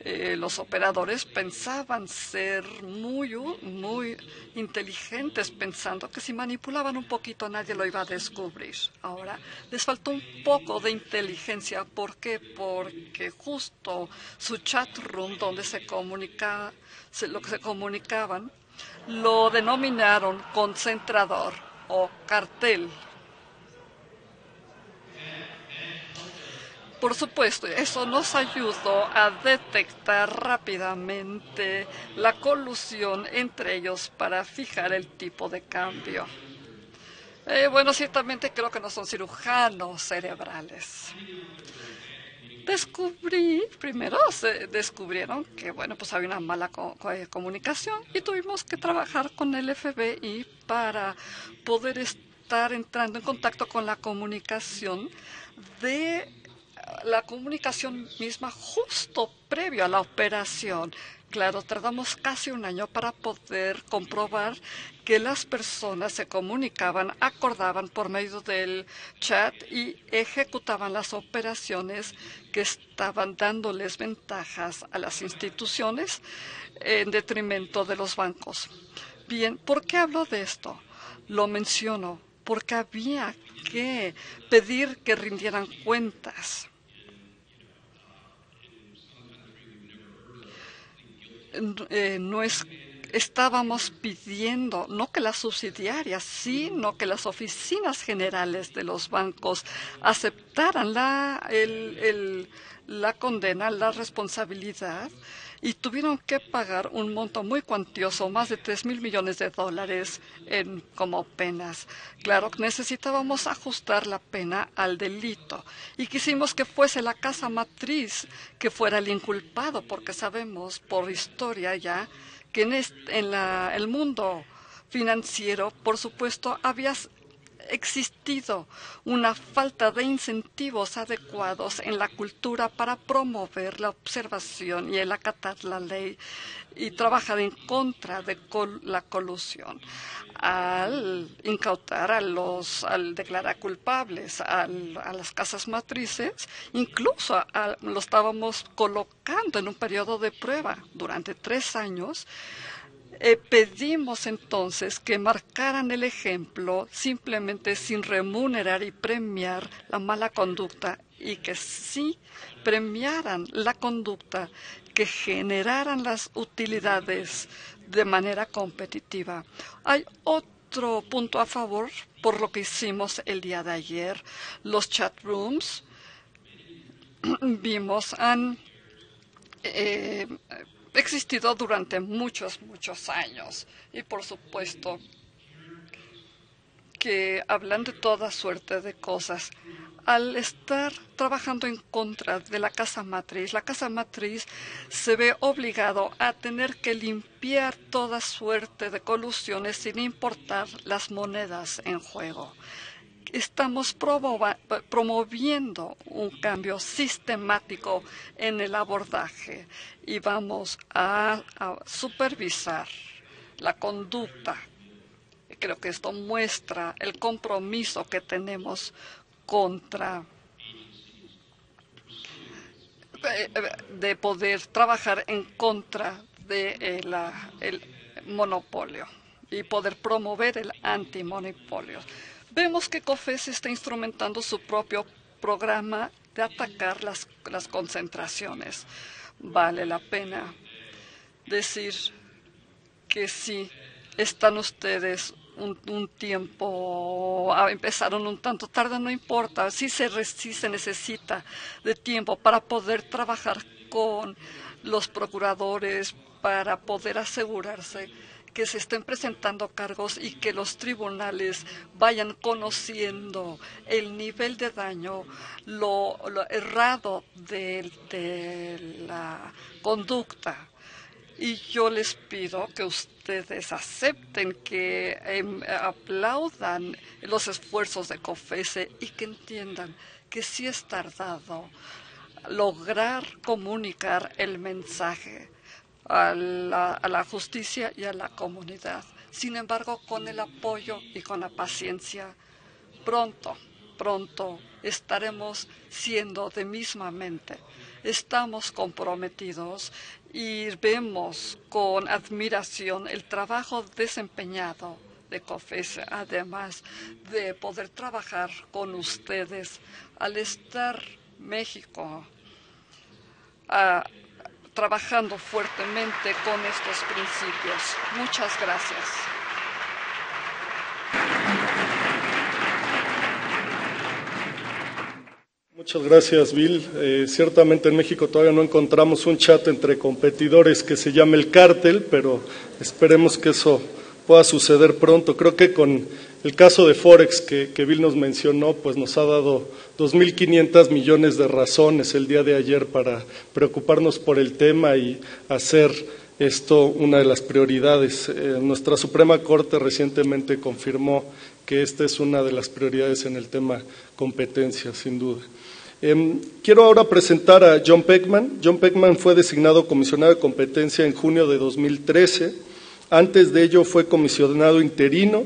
Los operadores pensaban ser muy inteligentes, pensando que si manipulaban un poquito nadie lo iba a descubrir. Ahora les faltó un poco de inteligencia. ¿Por qué? Porque justo su chat room donde lo que se comunicaban, lo denominaron concentrador o cartel. Por supuesto, eso nos ayudó a detectar rápidamente la colusión entre ellos para fijar el tipo de cambio. Bueno, ciertamente creo que no son cirujanos cerebrales. Primero se descubrieron que, bueno, pues había una mala comunicación y tuvimos que trabajar con el FBI para poder estar entrando en contacto con la comunicación misma justo previo a la operación. Claro, tardamos casi un año para poder comprobar que las personas se comunicaban, acordaban por medio del chat y ejecutaban las operaciones que estaban dándoles ventajas a las instituciones en detrimento de los bancos. Bien, ¿por qué hablo de esto? Lo menciono porque había que pedir que rindieran cuentas. Estábamos pidiendo no que las subsidiarias, sino que las oficinas generales de los bancos aceptaran la condena, la responsabilidad, y tuvieron que pagar un monto muy cuantioso, más de 3.000 millones de dólares como penas. Claro, necesitábamos ajustar la pena al delito y quisimos que fuese la casa matriz que fuera el inculpado, porque sabemos por historia ya que en el mundo financiero, por supuesto, había existido una falta de incentivos adecuados en la cultura para promover la observación y el acatar la ley y trabajar en contra de la colusión. Al incautar al declarar culpables a las casas matrices, incluso lo estábamos colocando en un periodo de prueba durante 3 años. Pedimos entonces que marcaran el ejemplo simplemente sin remunerar y premiar la mala conducta, y que sí premiaran la conducta que generaran las utilidades de manera competitiva. Hay otro punto a favor por lo que hicimos el día de ayer. Los chat rooms, vimos, han existido durante muchos años, y por supuesto que hablan de toda suerte de cosas. Al estar trabajando en contra de la casa matriz se ve obligado a tener que limpiar toda suerte de colusiones sin importar las monedas en juego. Estamos promoviendo un cambio sistemático en el abordaje y vamos a supervisar la conducta. Creo que esto muestra el compromiso que tenemos de poder trabajar en contra de el monopolio y poder promover el antimonopolio. Vemos que COFESE está instrumentando su propio programa de atacar las concentraciones. Vale la pena decir que si están ustedes un tiempo, empezaron un tanto tarde, no importa, sí se necesita de tiempo para poder trabajar con los procuradores, para poder asegurarse que se estén presentando cargos y que los tribunales vayan conociendo el nivel de daño, lo errado de la conducta. Y yo les pido que ustedes acepten, que aplaudan los esfuerzos de COFESE y que entiendan que sí es tardado lograr comunicar el mensaje a la justicia y a la comunidad. Sin embargo, con el apoyo y con la paciencia, pronto estaremos siendo de misma mente. Estamos comprometidos y vemos con admiración el trabajo desempeñado de COFESE, además de poder trabajar con ustedes al estar México trabajando fuertemente con estos principios. Muchas gracias. Muchas gracias, Bill. Ciertamente en México todavía no encontramos un chat entre competidores que se llame el cártel, pero esperemos que eso pueda suceder pronto. Creo que con el caso de Forex que Bill nos mencionó, pues nos ha dado 2.500 millones de razones el día de ayer para preocuparnos por el tema y hacer esto una de las prioridades. Nuestra Suprema Corte recientemente confirmó que esta es una de las prioridades en el tema competencia, sin duda. Quiero ahora presentar a John Peckman. John Peckman fue designado comisionado de competencia en junio de 2013. Antes de ello fue comisionado interino,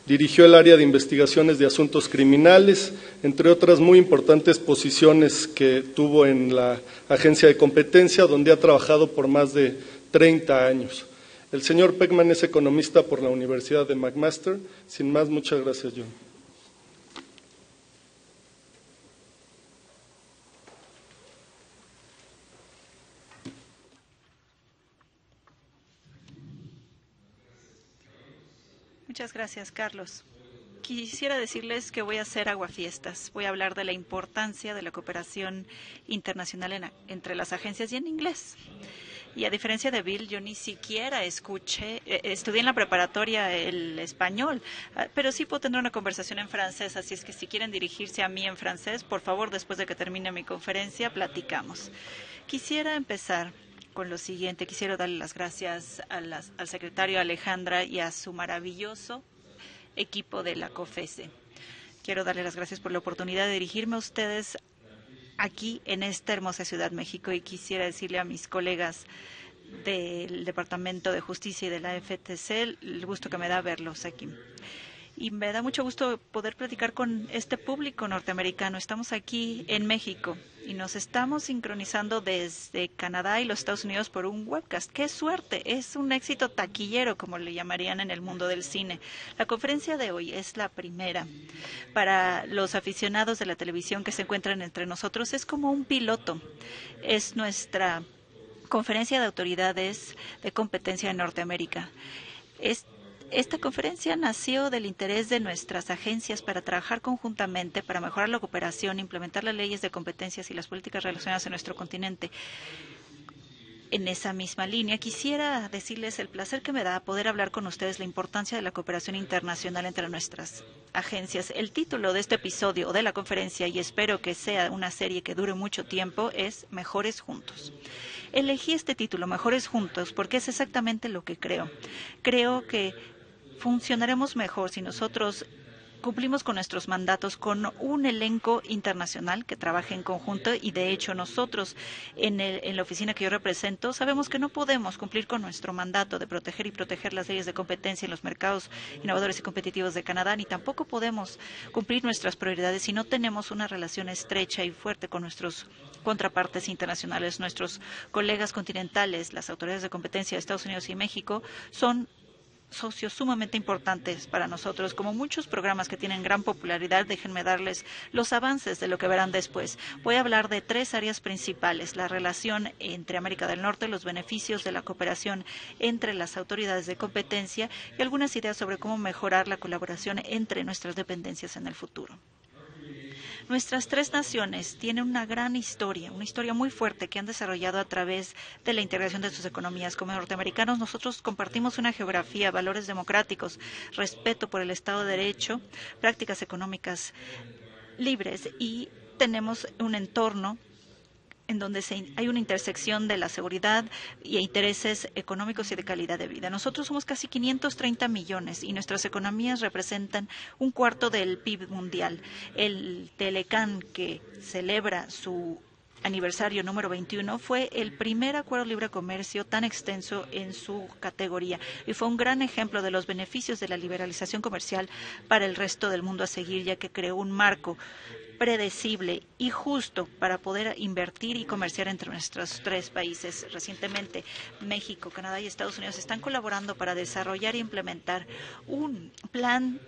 dirigió el área de investigaciones de asuntos criminales, entre otras muy importantes posiciones que tuvo en la agencia de competencia, donde ha trabajado por más de 30 años. El señor Peckman es economista por la Universidad de McMaster. Sin más, muchas gracias, John. Muchas gracias, Carlos. Quisiera decirles que voy a hacer aguafiestas. Voy a hablar de la importancia de la cooperación internacional entre las agencias y en inglés. Y a diferencia de Bill, yo ni siquiera estudié en la preparatoria el español, pero sí puedo tener una conversación en francés, así es que si quieren dirigirse a mí en francés, por favor, después de que termine mi conferencia, platicamos. Quisiera empezar con lo siguiente. Quisiera darle las gracias al secretario Alejandra y a su maravilloso equipo de la COFESE. Quiero darle las gracias por la oportunidad de dirigirme a ustedes aquí en esta hermosa ciudad, México, y quisiera decirle a mis colegas del Departamento de Justicia y de la FTC el gusto que me da verlos aquí. Y me da mucho gusto poder platicar con este público norteamericano. Estamos aquí en México y nos estamos sincronizando desde Canadá y los Estados Unidos por un webcast. ¡Qué suerte! Es un éxito taquillero, como le llamarían en el mundo del cine. La conferencia de hoy es la primera. Para los aficionados de la televisión que se encuentran entre nosotros, es como un piloto. Es nuestra conferencia de autoridades de competencia en Norteamérica. Esta conferencia nació del interés de nuestras agencias para trabajar conjuntamente para mejorar la cooperación, implementar las leyes de competencias y las políticas relacionadas en nuestro continente. En esa misma línea, quisiera decirles el placer que me da poder hablar con ustedes la importancia de la cooperación internacional entre nuestras agencias. El título de este episodio de la conferencia, y espero que sea una serie que dure mucho tiempo, es Mejores Juntos. Elegí este título, Mejores Juntos, porque es exactamente lo que creo. Creo que funcionaremos mejor si nosotros cumplimos con nuestros mandatos con un elenco internacional que trabaje en conjunto, y de hecho nosotros en la oficina que yo represento sabemos que no podemos cumplir con nuestro mandato de proteger las leyes de competencia en los mercados innovadores y competitivos de Canadá, ni tampoco podemos cumplir nuestras prioridades si no tenemos una relación estrecha y fuerte con nuestros contrapartes internacionales. Nuestros colegas continentales, las autoridades de competencia de Estados Unidos y México, son socios sumamente importantes para nosotros. Como muchos programas que tienen gran popularidad, déjenme darles los avances de lo que verán después. Voy a hablar de 3 áreas principales: la relación entre América del Norte, los beneficios de la cooperación entre las autoridades de competencia y algunas ideas sobre cómo mejorar la colaboración entre nuestras dependencias en el futuro. Nuestras 3 naciones tienen una gran historia, una historia muy fuerte que han desarrollado a través de la integración de sus economías. Como norteamericanos, nosotros compartimos una geografía, valores democráticos, respeto por el Estado de Derecho, prácticas económicas libres, y tenemos un entorno en donde hay una intersección de la seguridad y intereses económicos y de calidad de vida. Nosotros somos casi 530 millones y nuestras economías representan 1/4 del PIB mundial. El Telecán, que celebra su aniversario número 21, fue el primer acuerdo de libre comercio tan extenso en su categoría y fue un gran ejemplo de los beneficios de la liberalización comercial para el resto del mundo a seguir, ya que creó un marco predecible y justo para poder invertir y comerciar entre nuestros 3 países. Recientemente, México, Canadá y Estados Unidos están colaborando para desarrollar e implementar un plan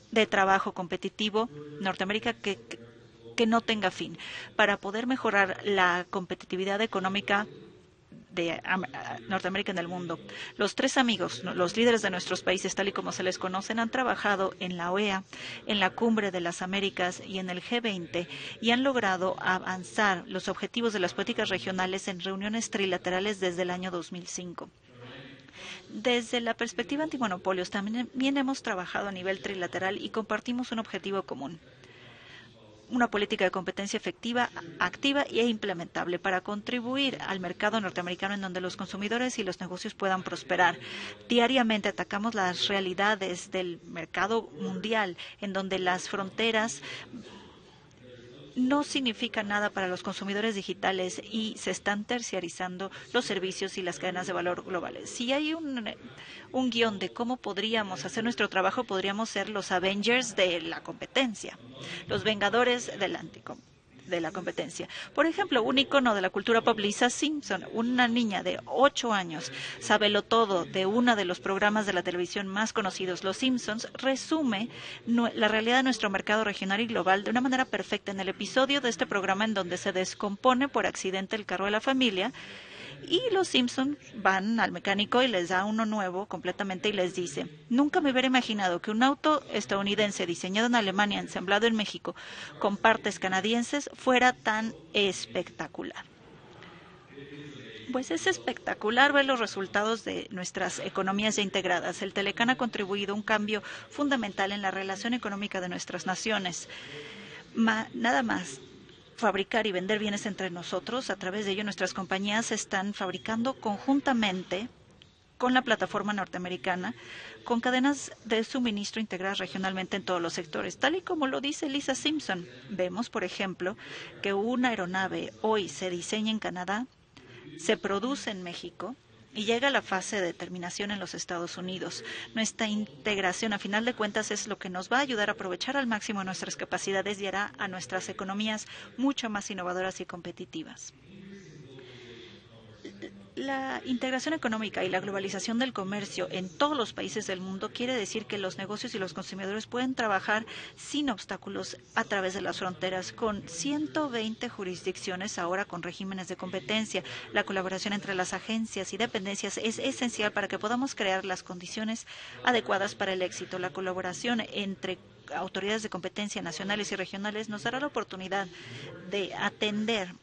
de trabajo competitivo Norteamérica que no tenga fin, para poder mejorar la competitividad económica de Norteamérica en el mundo. Los 3 amigos, los líderes de nuestros países, tal y como se les conocen, han trabajado en la OEA, en la Cumbre de las Américas y en el G20, y han logrado avanzar los objetivos de las políticas regionales en reuniones trilaterales desde el año 2005. Desde la perspectiva antimonopolios, también hemos trabajado a nivel trilateral y compartimos un objetivo común: una política de competencia efectiva, activa e implementable para contribuir al mercado norteamericano en donde los consumidores y los negocios puedan prosperar. Diariamente atacamos las realidades del mercado mundial, en donde las fronteras no significa nada para los consumidores digitales y se están terciarizando los servicios y las cadenas de valor globales. Si hay un guión de cómo podríamos hacer nuestro trabajo, podríamos ser los Avengers de la competencia, los Vengadores de la competencia. Por ejemplo, un icono de la cultura pop, Lisa Simpson, una niña de 8 años, sabelotodo de uno de los programas de la televisión más conocidos, Los Simpsons, resume la realidad de nuestro mercado regional y global de una manera perfecta en el episodio de este programa en donde se descompone por accidente el carro de la familia y los Simpsons van al mecánico y les da uno nuevo completamente y les dice: nunca me hubiera imaginado que un auto estadounidense diseñado en Alemania, ensamblado en México, con partes canadienses, fuera tan espectacular. Pues es espectacular ver los resultados de nuestras economías ya integradas. El Telecán ha contribuido a un cambio fundamental en la relación económica de nuestras naciones. Nada más fabricar y vender bienes entre nosotros, a través de ello nuestras compañías están fabricando conjuntamente con la plataforma norteamericana, con cadenas de suministro integradas regionalmente en todos los sectores, tal y como lo dice Lisa Simpson. Vemos, por ejemplo, que una aeronave hoy se diseña en Canadá, se produce en México y llega la fase de determinación en los Estados Unidos. Nuestra integración, a final de cuentas, es lo que nos va a ayudar a aprovechar al máximo nuestras capacidades y hará a nuestras economías mucho más innovadoras y competitivas. La integración económica y la globalización del comercio en todos los países del mundo quiere decir que los negocios y los consumidores pueden trabajar sin obstáculos a través de las fronteras, con 120 jurisdicciones ahora con regímenes de competencia. La colaboración entre las agencias y dependencias es esencial para que podamos crear las condiciones adecuadas para el éxito. La colaboración entre autoridades de competencia nacionales y regionales nos dará la oportunidad de atender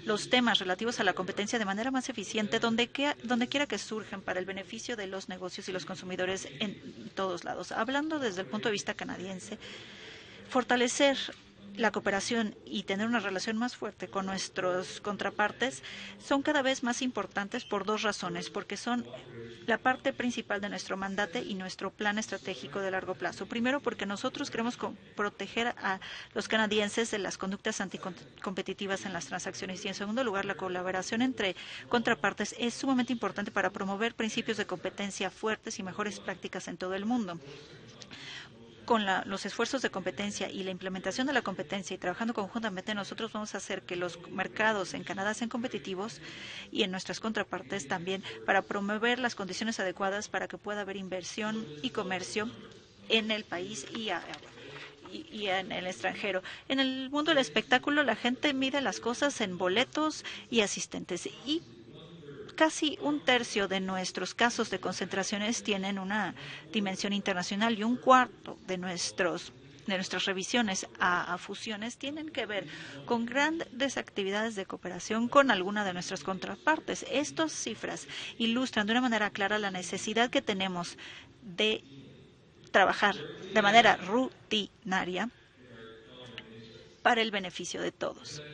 los temas relativos a la competencia de manera más eficiente donde quiera que surjan para el beneficio de los negocios y los consumidores en todos lados. Hablando desde el punto de vista canadiense, fortalecer la cooperación y tener una relación más fuerte con nuestros contrapartes son cada vez más importantes por dos razones, porque son la parte principal de nuestro mandato y nuestro plan estratégico de largo plazo. Primero, porque nosotros queremos proteger a los canadienses de las conductas anticompetitivas en las transacciones y, en segundo lugar, la colaboración entre contrapartes es sumamente importante para promover principios de competencia fuertes y mejores prácticas en todo el mundo. Con los esfuerzos de competencia y la implementación de la competencia y trabajando conjuntamente, nosotros vamos a hacer que los mercados en Canadá sean competitivos y en nuestras contrapartes también, para promover las condiciones adecuadas para que pueda haber inversión y comercio en el país y en el extranjero. En el mundo del espectáculo, la gente mide las cosas en boletos y asistentes, y casi un tercio de nuestros casos de concentraciones tienen una dimensión internacional y un cuarto de nuestras revisiones a fusiones tienen que ver con grandes actividades de cooperación con alguna de nuestras contrapartes. Estas cifras ilustran de una manera clara la necesidad que tenemos de trabajar de manera rutinaria para el beneficio de todos.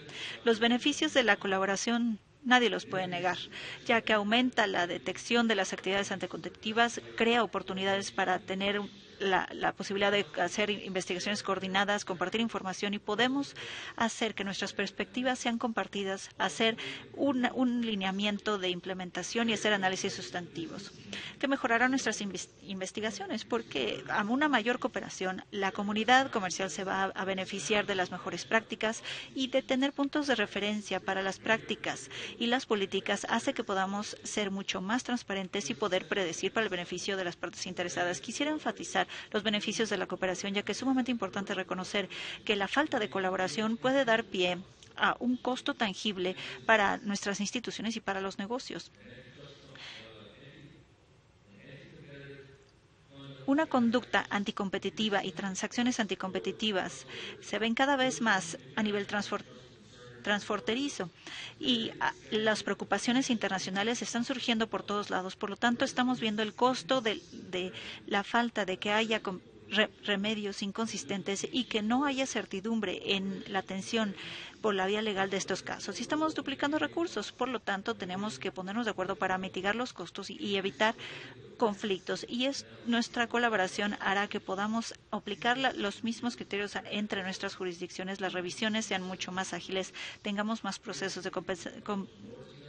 Los beneficios de la colaboración nadie los puede negar, ya que aumenta la detección de las actividades anticompetitivas, crea oportunidades para tener la posibilidad de hacer investigaciones coordinadas, compartir información, y podemos hacer que nuestras perspectivas sean compartidas, hacer un lineamiento de implementación y hacer análisis sustantivos que mejorarán nuestras investigaciones, porque a una mayor cooperación la comunidad comercial se va a beneficiar de las mejores prácticas, y de tener puntos de referencia para las prácticas y las políticas hace que podamos ser mucho más transparentes y poder predecir para el beneficio de las partes interesadas. Quisiera enfatizar los beneficios de la cooperación, ya que es sumamente importante reconocer que la falta de colaboración puede dar pie a un costo tangible para nuestras instituciones y para los negocios. Una conducta anticompetitiva y transacciones anticompetitivas se ven cada vez más a nivel transfronterizo, y las preocupaciones internacionales están surgiendo por todos lados. Por lo tanto, estamos viendo el costo de la falta de que haya remedios inconsistentes y que no haya certidumbre en la atención por la vía legal de estos casos. Y estamos duplicando recursos, por lo tanto tenemos que ponernos de acuerdo para mitigar los costos y evitar conflictos, y nuestra colaboración hará que podamos aplicar los mismos criterios entre nuestras jurisdicciones, las revisiones sean mucho más ágiles, tengamos más procesos de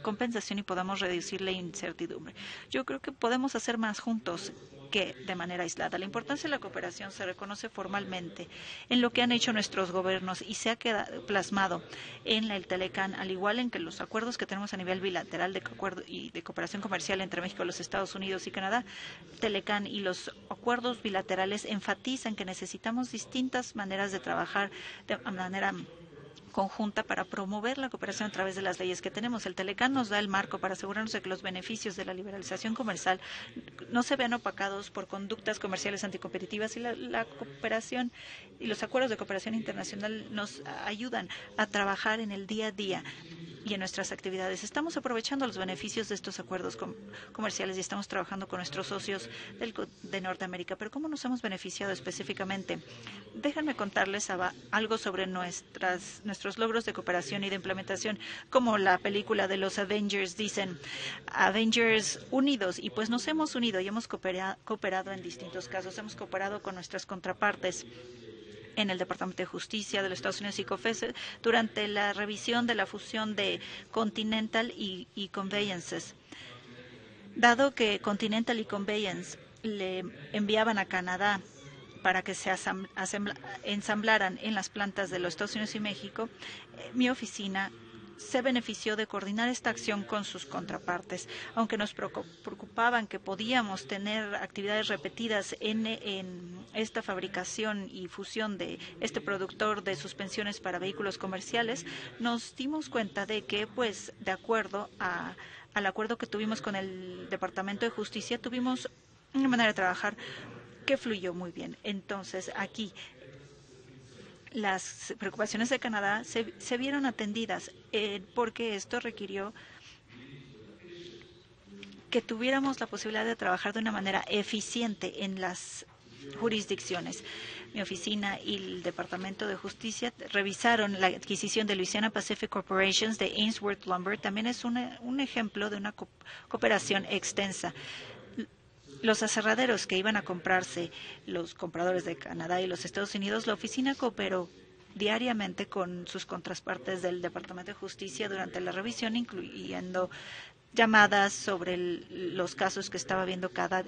compensación y podamos reducir la incertidumbre. Yo creo que podemos hacer más juntos que de manera aislada. La importancia de la cooperación se reconoce formalmente en lo que han hecho nuestros gobiernos y se ha quedado plasmado en el Telecan, al igual en que los acuerdos que tenemos a nivel bilateral de cooperación comercial entre México, los Estados Unidos y Canadá. Telecan y los acuerdos bilaterales enfatizan que necesitamos distintas maneras de trabajar de manera conjunta para promover la cooperación a través de las leyes que tenemos. El Telecan nos da el marco para asegurarnos de que los beneficios de la liberalización comercial no se vean opacados por conductas comerciales anticompetitivas, y la cooperación y los acuerdos de cooperación internacional nos ayudan a trabajar en el día a día y en nuestras actividades. Estamos aprovechando los beneficios de estos acuerdos comerciales y estamos trabajando con nuestros socios de Norteamérica. Pero ¿cómo nos hemos beneficiado específicamente? Déjenme contarles algo sobre nuestros logros de cooperación y de implementación. Como la película de los Avengers dicen, Avengers unidos, y pues nos hemos unido y hemos cooperado en distintos casos. Hemos cooperado con nuestras contrapartes en el Departamento de Justicia de los Estados Unidos y COFECE durante la revisión de la fusión de Continental y Conveyances. Dado que Continental y Conveyance le enviaban a Canadá para que se ensamblaran en las plantas de los Estados Unidos y México, mi oficina se benefició de coordinar esta acción con sus contrapartes. Aunque nos preocupaban que podíamos tener actividades repetidas en esta fabricación y fusión de este productor de suspensiones para vehículos comerciales, nos dimos cuenta de que, pues, de acuerdo al acuerdo que tuvimos con el Departamento de Justicia, tuvimos una manera de trabajar que fluyó muy bien. Entonces, aquí las preocupaciones de Canadá se vieron atendidas porque esto requirió que tuviéramos la posibilidad de trabajar de una manera eficiente en las jurisdicciones. Mi oficina y el Departamento de Justicia revisaron la adquisición de Louisiana Pacific Corporations de Ainsworth Lumber. También es un ejemplo de una cooperación extensa. Los aserraderos que iban a comprarse los compradores de Canadá y los Estados Unidos, la oficina cooperó diariamente con sus contrapartes del Departamento de Justicia durante la revisión, incluyendo llamadas sobre los casos que estaba viendo cada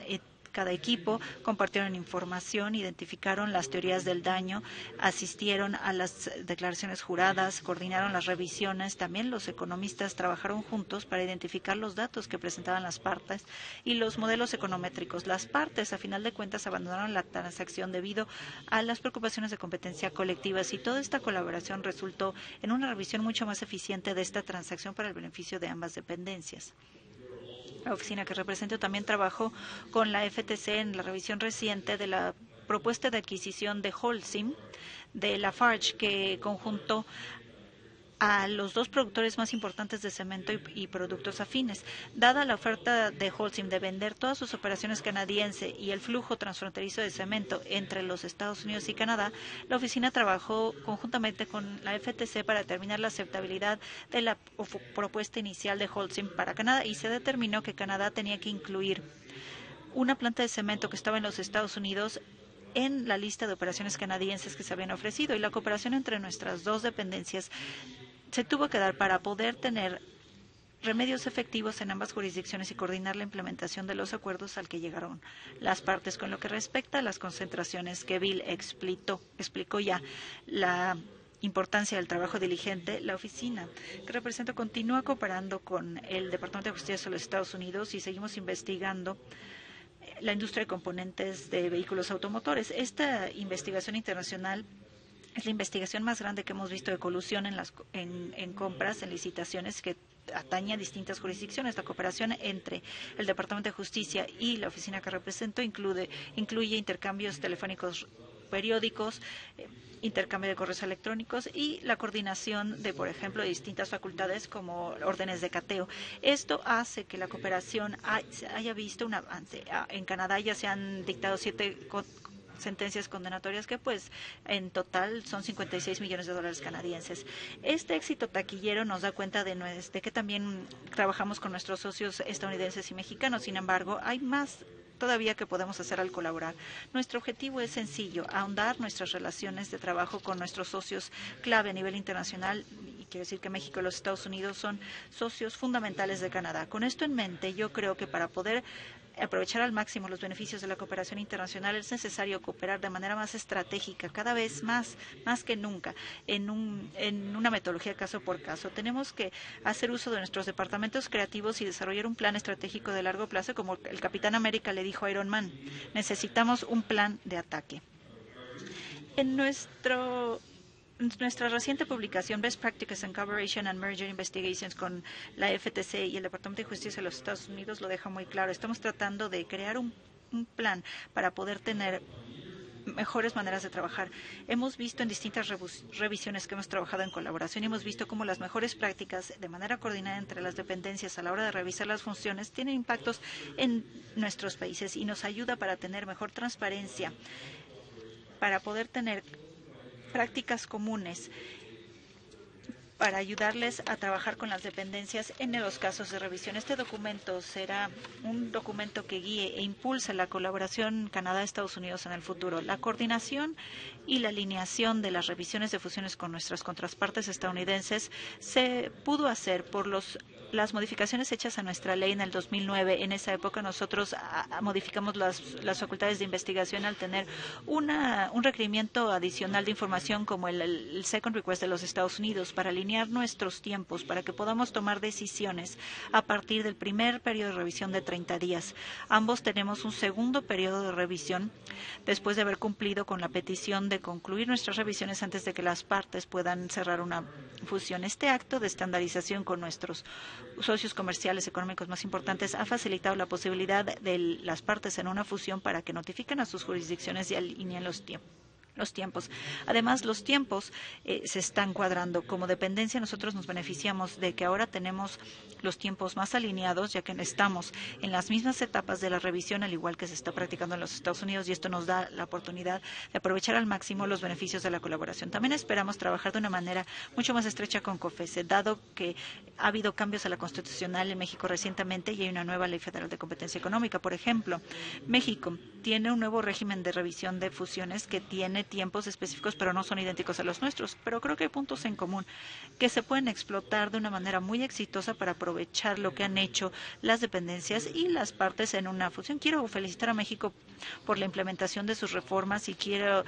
equipo, compartieron información, identificaron las teorías del daño, asistieron a las declaraciones juradas, coordinaron las revisiones. También los economistas trabajaron juntos para identificar los datos que presentaban las partes y los modelos econométricos. Las partes, a final de cuentas, abandonaron la transacción debido a las preocupaciones de competencia colectivas, y toda esta colaboración resultó en una revisión mucho más eficiente de esta transacción para el beneficio de ambas dependencias. La oficina que represento también trabajó con la FTC en la revisión reciente de la propuesta de adquisición de Holcim de Lafarge, que conjuntó a los dos productores más importantes de cemento y productos afines. Dada la oferta de Holcim de vender todas sus operaciones canadienses y el flujo transfronterizo de cemento entre los Estados Unidos y Canadá, la oficina trabajó conjuntamente con la FTC para determinar la aceptabilidad de la propuesta inicial de Holcim para Canadá, y se determinó que Canadá tenía que incluir una planta de cemento que estaba en los Estados Unidos en la lista de operaciones canadienses que se habían ofrecido, y la cooperación entre nuestras dos dependencias se tuvo que dar para poder tener remedios efectivos en ambas jurisdicciones y coordinar la implementación de los acuerdos al que llegaron las partes. Con lo que respecta a las concentraciones que Bill explicó ya la importancia del trabajo diligente, la oficina que represento continúa cooperando con el Departamento de Justicia de los Estados Unidos y seguimos investigando la industria de componentes de vehículos automotores. Esta investigación internacional es la investigación más grande que hemos visto de colusión en compras, en licitaciones, que atañe a distintas jurisdicciones. La cooperación entre el Departamento de Justicia y la oficina que represento incluye intercambios telefónicos periódicos, intercambio de correos electrónicos y la coordinación de, por ejemplo, de distintas facultades como órdenes de cateo. Esto hace que la cooperación haya visto un avance. En Canadá ya se han dictado 7 sentencias condenatorias que, pues, en total son $56 millones canadienses. Este éxito taquillero nos da cuenta de que también trabajamos con nuestros socios estadounidenses y mexicanos. Sin embargo, hay más todavía que podemos hacer al colaborar. Nuestro objetivo es sencillo: ahondar nuestras relaciones de trabajo con nuestros socios clave a nivel internacional. Y quiero decir que México y los Estados Unidos son socios fundamentales de Canadá. Con esto en mente, yo creo que para poder aprovechar al máximo los beneficios de la cooperación internacional es necesario cooperar de manera más estratégica, cada vez más que nunca, en una metodología caso por caso. Tenemos que hacer uso de nuestros departamentos creativos y desarrollar un plan estratégico de largo plazo, como el Capitán América le dijo a Iron Man. Necesitamos un plan de ataque. En nuestra reciente publicación Best Practices in Cooperation and Merger Investigations con la FTC y el Departamento de Justicia de los Estados Unidos lo deja muy claro. Estamos tratando de crear un plan para poder tener mejores maneras de trabajar. Hemos visto en distintas revisiones que hemos trabajado en colaboración y hemos visto cómo las mejores prácticas de manera coordinada entre las dependencias a la hora de revisar las funciones tienen impactos en nuestros países y nos ayuda para tener mejor transparencia, para poder tener prácticas comunes, para ayudarles a trabajar con las dependencias en los casos de revisión. Este documento será un documento que guíe e impulse la colaboración Canadá-Estados Unidos en el futuro. La coordinación y la alineación de las revisiones de fusiones con nuestras contrapartes estadounidenses se pudo hacer por los las modificaciones hechas a nuestra ley en el 2009, en esa época nosotros modificamos las facultades de investigación al tener un requerimiento adicional de información como el Second Request de los Estados Unidos para alinear nuestros tiempos, para que podamos tomar decisiones a partir del primer periodo de revisión de 30 días. Ambos tenemos un segundo periodo de revisión después de haber cumplido con la petición de concluir nuestras revisiones antes de que las partes puedan cerrar una fusión. Este acto de estandarización con nuestros socios comerciales económicos más importantes ha facilitado la posibilidad de las partes en una fusión para que notifiquen a sus jurisdicciones y alineen los tiempos. Además, los tiempos se están cuadrando. Como dependencia, nosotros nos beneficiamos de que ahora tenemos los tiempos más alineados, ya que estamos en las mismas etapas de la revisión, al igual que se está practicando en los Estados Unidos, y esto nos da la oportunidad de aprovechar al máximo los beneficios de la colaboración. También esperamos trabajar de una manera mucho más estrecha con COFECE, dado que ha habido cambios a la constitucional en México recientemente y hay una nueva ley federal de competencia económica. Por ejemplo, México tiene un nuevo régimen de revisión de fusiones que tiene tiempos específicos, pero no son idénticos a los nuestros. Pero creo que hay puntos en común que se pueden explotar de una manera muy exitosa para aprovechar lo que han hecho las dependencias y las partes en una fusión. Quiero felicitar a México por la implementación de sus reformas y quiero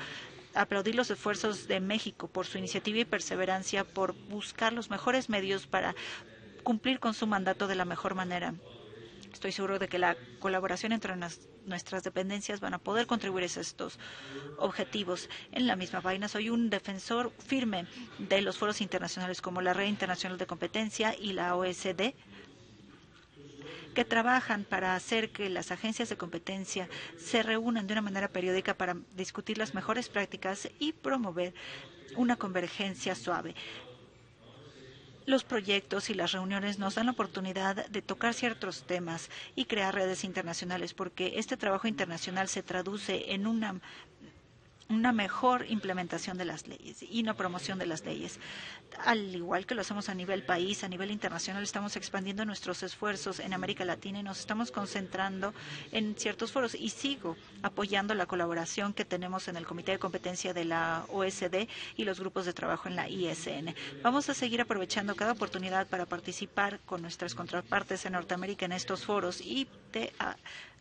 aplaudir los esfuerzos de México por su iniciativa y perseverancia, por buscar los mejores medios para cumplir con su mandato de la mejor manera. Estoy seguro de que la colaboración entre nuestras dependencias van a poder contribuir a estos objetivos. En la misma vaina soy un defensor firme de los foros internacionales como la Red Internacional de Competencia y la OECD, que trabajan para hacer que las agencias de competencia se reúnan de una manera periódica para discutir las mejores prácticas y promover una convergencia suave. Los proyectos y las reuniones nos dan la oportunidad de tocar ciertos temas y crear redes internacionales, porque este trabajo internacional se traduce en una mejor implementación de las leyes y una promoción de las leyes. Al igual que lo hacemos a nivel país, a nivel internacional, estamos expandiendo nuestros esfuerzos en América Latina y nos estamos concentrando en ciertos foros, y sigo apoyando la colaboración que tenemos en el Comité de Competencia de la OECD y los grupos de trabajo en la ISN. Vamos a seguir aprovechando cada oportunidad para participar con nuestras contrapartes en Norteamérica en estos foros y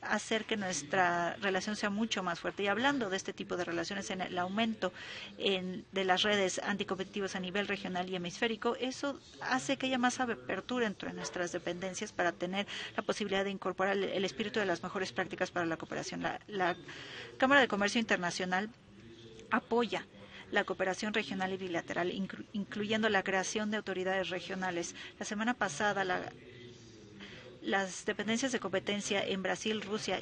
hacer que nuestra relación sea mucho más fuerte. Y hablando de este tipo de relaciones, en el aumento de las redes anticompetitivas a nivel regional y hemisférico, eso hace que haya más apertura entre nuestras dependencias para tener la posibilidad de incorporar el espíritu de las mejores prácticas para la cooperación. La Cámara de Comercio Internacional apoya la cooperación regional y bilateral, incluyendo la creación de autoridades regionales. La semana pasada, las dependencias de competencia en Brasil, Rusia,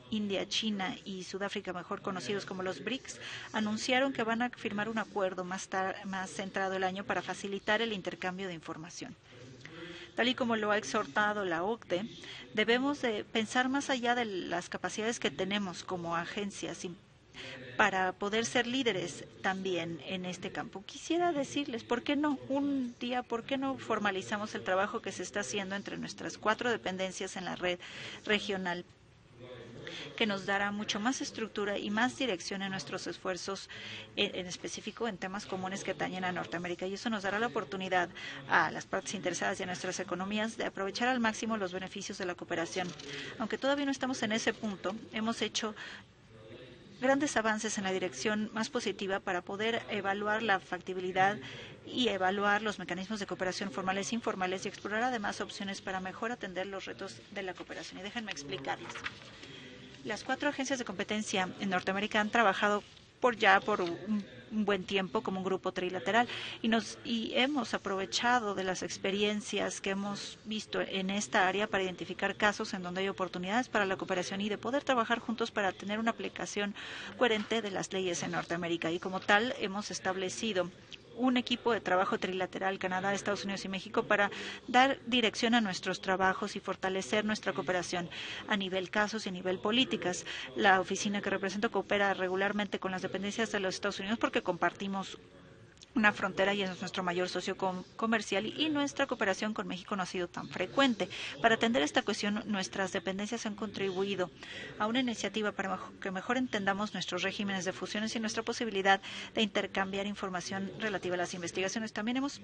India, China y Sudáfrica, mejor conocidos como los BRICS, anunciaron que van a firmar un acuerdo más centrado el año para facilitar el intercambio de información. Tal y como lo ha exhortado la OCDE, debemos de pensar más allá de las capacidades que tenemos como agencias para poder ser líderes también en este campo. Quisiera decirles, ¿por qué no? Un día, ¿por qué no formalizamos el trabajo que se está haciendo entre nuestras 4 dependencias en la red regional, que nos dará mucho más estructura y más dirección en nuestros esfuerzos, en específico en temas comunes que atañen a Norteamérica? Y eso nos dará la oportunidad a las partes interesadas y a nuestras economías de aprovechar al máximo los beneficios de la cooperación. Aunque todavía no estamos en ese punto, hemos hecho grandes avances en la dirección más positiva para poder evaluar la factibilidad y evaluar los mecanismos de cooperación formales e informales y explorar además opciones para mejor atender los retos de la cooperación. Y déjenme explicarles. Las 4 agencias de competencia en Norteamérica han trabajado por un buen tiempo como un grupo trilateral y hemos aprovechado de las experiencias que hemos visto en esta área para identificar casos en donde hay oportunidades para la cooperación y de poder trabajar juntos para tener una aplicación coherente de las leyes en Norteamérica. Y como tal, hemos establecido un equipo de trabajo trilateral, Canadá, Estados Unidos y México, para dar dirección a nuestros trabajos y fortalecer nuestra cooperación a nivel casos y a nivel políticas. La oficina que represento coopera regularmente con las dependencias de los Estados Unidos porque compartimos una frontera y es nuestro mayor socio comercial, y nuestra cooperación con México no ha sido tan frecuente. Para atender esta cuestión, nuestras dependencias han contribuido a una iniciativa para que mejor entendamos nuestros regímenes de fusiones y nuestra posibilidad de intercambiar información relativa a las investigaciones. También hemos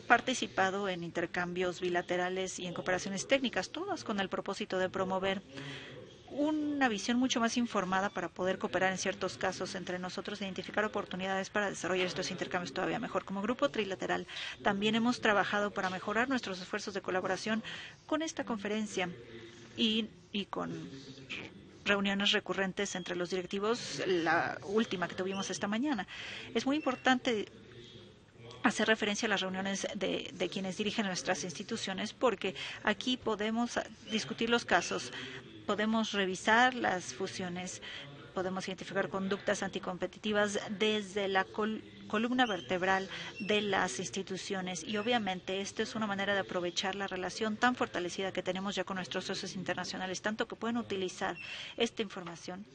participado en intercambios bilaterales y en cooperaciones técnicas, todas con el propósito de promover una visión mucho más informada para poder cooperar en ciertos casos entre nosotros e identificar oportunidades para desarrollar estos intercambios todavía mejor. Como grupo trilateral, también hemos trabajado para mejorar nuestros esfuerzos de colaboración con esta conferencia y con reuniones recurrentes entre los directivos, la última que tuvimos esta mañana. Es muy importante hacer referencia a las reuniones de quienes dirigen nuestras instituciones, porque aquí podemos discutir los casos, podemos revisar las fusiones, podemos identificar conductas anticompetitivas desde la columna vertebral de las instituciones, y obviamente esto es una manera de aprovechar la relación tan fortalecida que tenemos ya con nuestros socios internacionales, tanto que pueden utilizar esta información,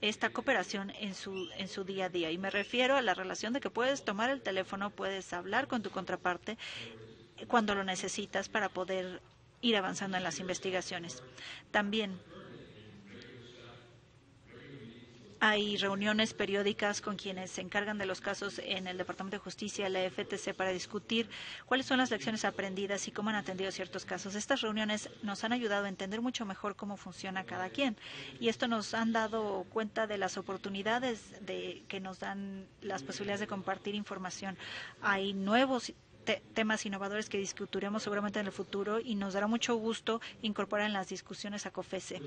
esta cooperación en su día a día. Y me refiero a la relación de que puedes tomar el teléfono, puedes hablar con tu contraparte cuando lo necesitas para poder ir avanzando en las investigaciones. También hay reuniones periódicas con quienes se encargan de los casos en el Departamento de Justicia y la FTC para discutir cuáles son las lecciones aprendidas y cómo han atendido ciertos casos. Estas reuniones nos han ayudado a entender mucho mejor cómo funciona cada quien, y esto nos han dado cuenta de las oportunidades que nos dan las posibilidades de compartir información. Hay nuevos temas innovadores que discutiremos seguramente en el futuro y nos dará mucho gusto incorporar en las discusiones a COFECE.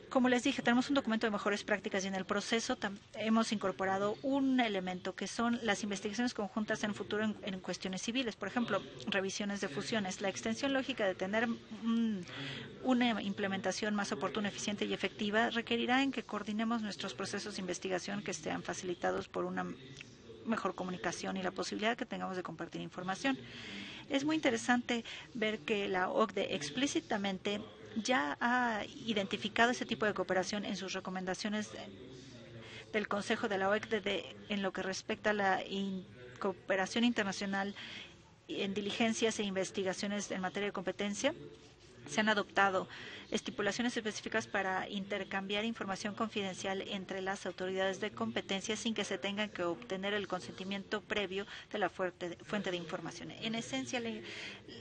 Como les dije, tenemos un documento de mejores prácticas y en el proceso hemos incorporado un elemento que son las investigaciones conjuntas en el futuro en cuestiones civiles. Por ejemplo, revisiones de fusiones. La extensión lógica de tener una implementación más oportuna, eficiente y efectiva requerirá en que coordinemos nuestros procesos de investigación que sean facilitados por una mejor comunicación y la posibilidad que tengamos de compartir información. Es muy interesante ver que la OCDE explícitamente ya ha identificado ese tipo de cooperación en sus recomendaciones del Consejo de la OCDE en lo que respecta a la cooperación internacional en diligencias e investigaciones en materia de competencia. Se han adoptado estipulaciones específicas para intercambiar información confidencial entre las autoridades de competencia sin que se tenga que obtener el consentimiento previo de la fuente de información. En esencia,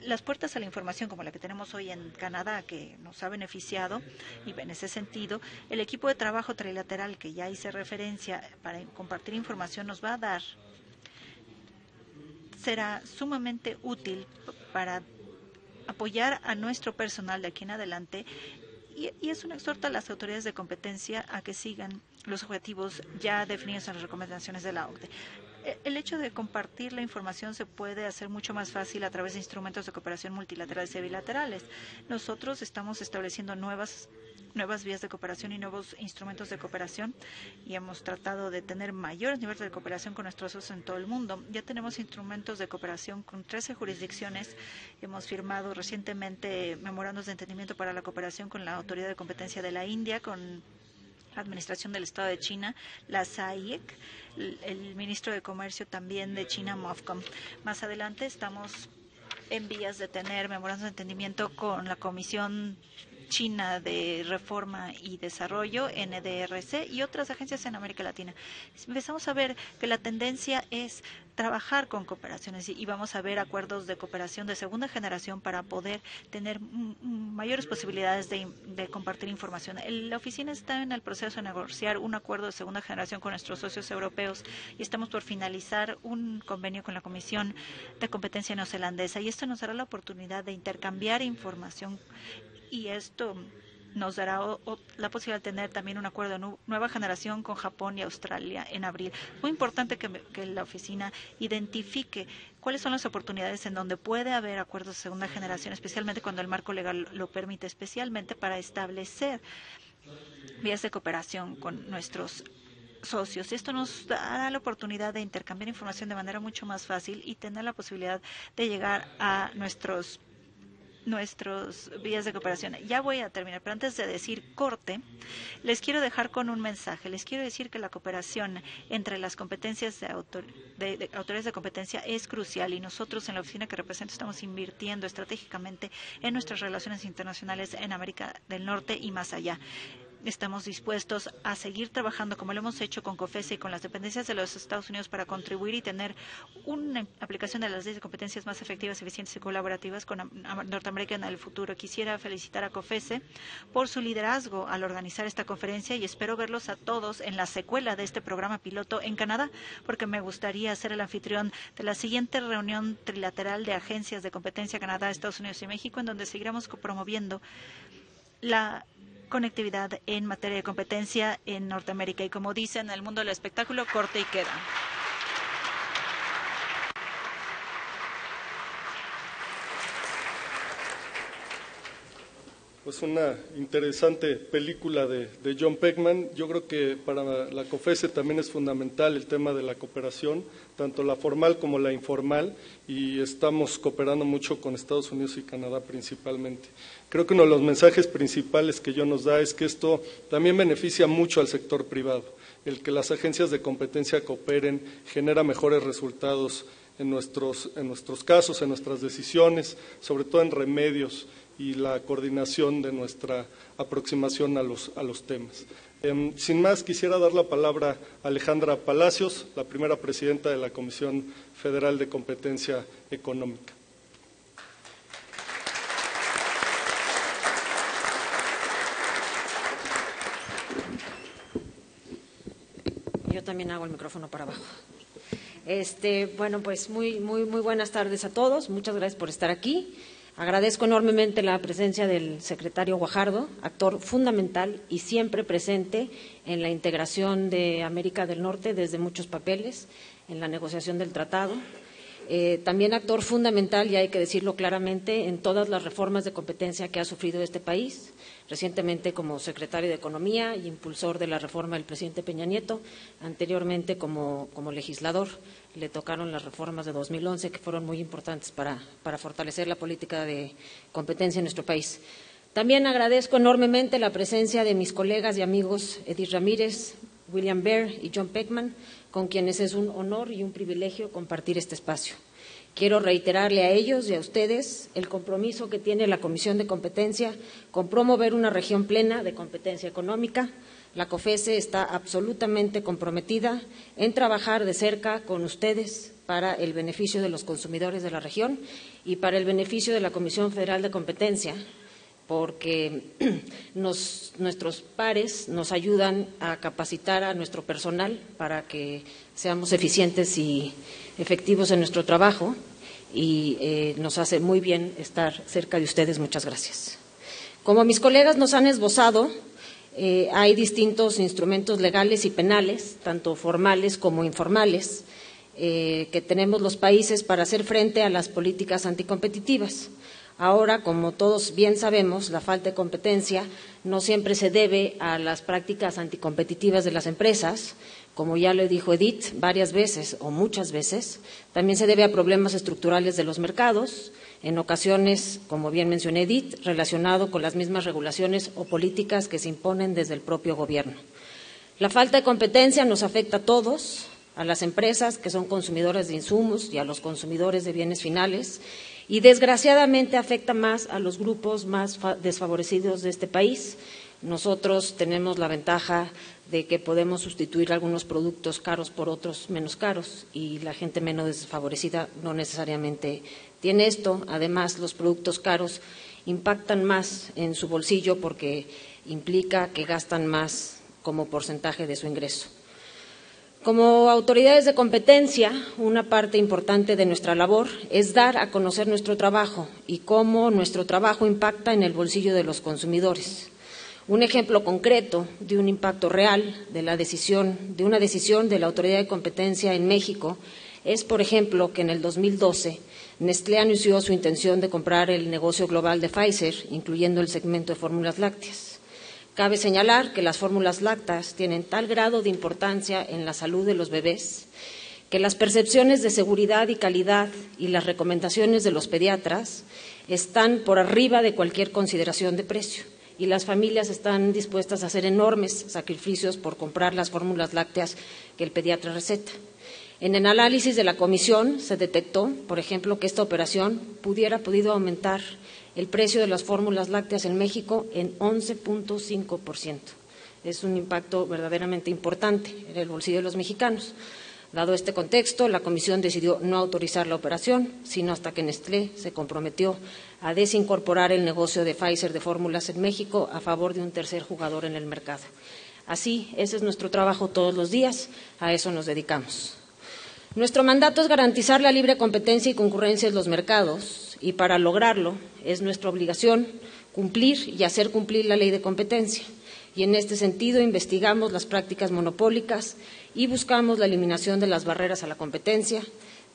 las puertas a la información como la que tenemos hoy en Canadá, que nos ha beneficiado, y en ese sentido, el equipo de trabajo trilateral que ya hice referencia para compartir información nos va a dar, será sumamente útil para apoyar a nuestro personal de aquí en adelante, y es una exhorta a las autoridades de competencia a que sigan los objetivos ya definidos en las recomendaciones de la OCDE. El hecho de compartir la información se puede hacer mucho más fácil a través de instrumentos de cooperación multilaterales y bilaterales. Nosotros estamos estableciendo nuevas vías de cooperación y nuevos instrumentos de cooperación, y hemos tratado de tener mayores niveles de cooperación con nuestros socios en todo el mundo. Ya tenemos instrumentos de cooperación con 13 jurisdicciones. Hemos firmado recientemente memorandos de entendimiento para la cooperación con la Autoridad de Competencia de la India, con la Administración del Estado de China, la SAIEC, el ministro de Comercio también de China, MOFCOM. Más adelante estamos en vías de tener memorandos de entendimiento con la Comisión China de Reforma y Desarrollo, NDRC, y otras agencias en América Latina. Empezamos a ver que la tendencia es trabajar con cooperaciones y vamos a ver acuerdos de cooperación de segunda generación para poder tener mayores posibilidades de compartir información. La oficina está en el proceso de negociar un acuerdo de segunda generación con nuestros socios europeos y estamos por finalizar un convenio con la Comisión de Competencia neozelandesa, y esto nos dará la oportunidad de intercambiar información, y esto nos dará la posibilidad de tener también un acuerdo de nueva generación con Japón y Australia en abril. Es muy importante que la oficina identifique cuáles son las oportunidades en donde puede haber acuerdos de segunda generación, especialmente cuando el marco legal lo permite, especialmente para establecer vías de cooperación con nuestros socios. Esto nos dará la oportunidad de intercambiar información de manera mucho más fácil y tener la posibilidad de llegar a nuestros vías de cooperación. Ya voy a terminar, pero antes de decir corte, les quiero dejar con un mensaje. Les quiero decir que la cooperación entre las competencias de autoridades de competencia es crucial, y nosotros en la oficina que represento estamos invirtiendo estratégicamente en nuestras relaciones internacionales en América del Norte y más allá. Estamos dispuestos a seguir trabajando como lo hemos hecho con COFESE y con las dependencias de los Estados Unidos para contribuir y tener una aplicación de las leyes de competencias más efectivas, eficientes y colaborativas con Norteamérica en el futuro. Quisiera felicitar a COFESE por su liderazgo al organizar esta conferencia y espero verlos a todos en la secuela de este programa piloto en Canadá, porque me gustaría ser el anfitrión de la siguiente reunión trilateral de agencias de competencia Canadá, Estados Unidos y México, en donde seguiremos promoviendo la conectividad en materia de competencia en Norteamérica. Y como dicen en el mundo del espectáculo, corte y queda. Pues una interesante película de John Peckman. Yo creo que para la COFESE también es fundamental el tema de la cooperación, tanto la formal como la informal, y estamos cooperando mucho con Estados Unidos y Canadá principalmente. Creo que uno de los mensajes principales que ello nos da es que esto también beneficia mucho al sector privado. El que las agencias de competencia cooperen genera mejores resultados en nuestros casos, en nuestras decisiones, sobre todo en remedios y la coordinación de nuestra aproximación a los temas. Sin más, quisiera dar la palabra a Alejandra Palacios, la primera presidenta de la Comisión Federal de Competencia Económica. Yo también hago el micrófono para abajo. Bueno, pues muy buenas tardes a todos. Muchas gracias por estar aquí. Agradezco enormemente la presencia del secretario Guajardo, actor fundamental y siempre presente en la integración de América del Norte desde muchos papeles, en la negociación del tratado. También actor fundamental, y hay que decirlo claramente, en todas las reformas de competencia que ha sufrido este país, recientemente como secretario de Economía y impulsor de la reforma del presidente Peña Nieto, anteriormente como legislador. Le tocaron las reformas de 2011 que fueron muy importantes para fortalecer la política de competencia en nuestro país. También agradezco enormemente la presencia de mis colegas y amigos Edith Ramírez, William Baer y John Peckman, con quienes es un honor y un privilegio compartir este espacio. Quiero reiterarle a ellos y a ustedes el compromiso que tiene la Comisión de Competencia con promover una región plena de competencia económica. La COFESE está absolutamente comprometida en trabajar de cerca con ustedes para el beneficio de los consumidores de la región y para el beneficio de la Comisión Federal de Competencia, porque nuestros pares nos ayudan a capacitar a nuestro personal para que seamos eficientes y efectivos en nuestro trabajo y nos hace muy bien estar cerca de ustedes. Muchas gracias. Como mis colegas nos han esbozado, hay distintos instrumentos legales y penales, tanto formales como informales, que tenemos los países para hacer frente a las políticas anticompetitivas. Ahora, como todos bien sabemos, la falta de competencia no siempre se debe a las prácticas anticompetitivas de las empresas, como ya lo dijo Edith varias veces o muchas veces, también se debe a problemas estructurales de los mercados, en ocasiones, como bien mencioné Edith, relacionado con las mismas regulaciones o políticas que se imponen desde el propio gobierno. La falta de competencia nos afecta a todos, a las empresas que son consumidoras de insumos y a los consumidores de bienes finales, y desgraciadamente afecta más a los grupos más desfavorecidos de este país. Nosotros tenemos la ventaja de que podemos sustituir algunos productos caros por otros menos caros y la gente menos desfavorecida no necesariamente tiene esto. Además, los productos caros impactan más en su bolsillo porque implica que gastan más como porcentaje de su ingreso. Como autoridades de competencia, una parte importante de nuestra labor es dar a conocer nuestro trabajo y cómo nuestro trabajo impacta en el bolsillo de los consumidores. Un ejemplo concreto de un impacto real de una decisión de la Autoridad de Competencia en México es, por ejemplo, que en el 2012 Nestlé anunció su intención de comprar el negocio global de Pfizer, incluyendo el segmento de fórmulas lácteas. Cabe señalar que las fórmulas lácteas tienen tal grado de importancia en la salud de los bebés que las percepciones de seguridad y calidad y las recomendaciones de los pediatras están por arriba de cualquier consideración de precio y las familias están dispuestas a hacer enormes sacrificios por comprar las fórmulas lácteas que el pediatra receta. En el análisis de la comisión se detectó, por ejemplo, que esta operación hubiera podido aumentar el precio de las fórmulas lácteas en México en 11.5%. Es un impacto verdaderamente importante en el bolsillo de los mexicanos. Dado este contexto, la Comisión decidió no autorizar la operación, sino hasta que Nestlé se comprometió a desincorporar el negocio de Pfizer de fórmulas en México a favor de un tercer jugador en el mercado. Así, ese es nuestro trabajo todos los días, a eso nos dedicamos. Nuestro mandato es garantizar la libre competencia y concurrencia en los mercados, y para lograrlo es nuestra obligación cumplir y hacer cumplir la ley de competencia. Y en este sentido investigamos las prácticas monopólicas y buscamos la eliminación de las barreras a la competencia,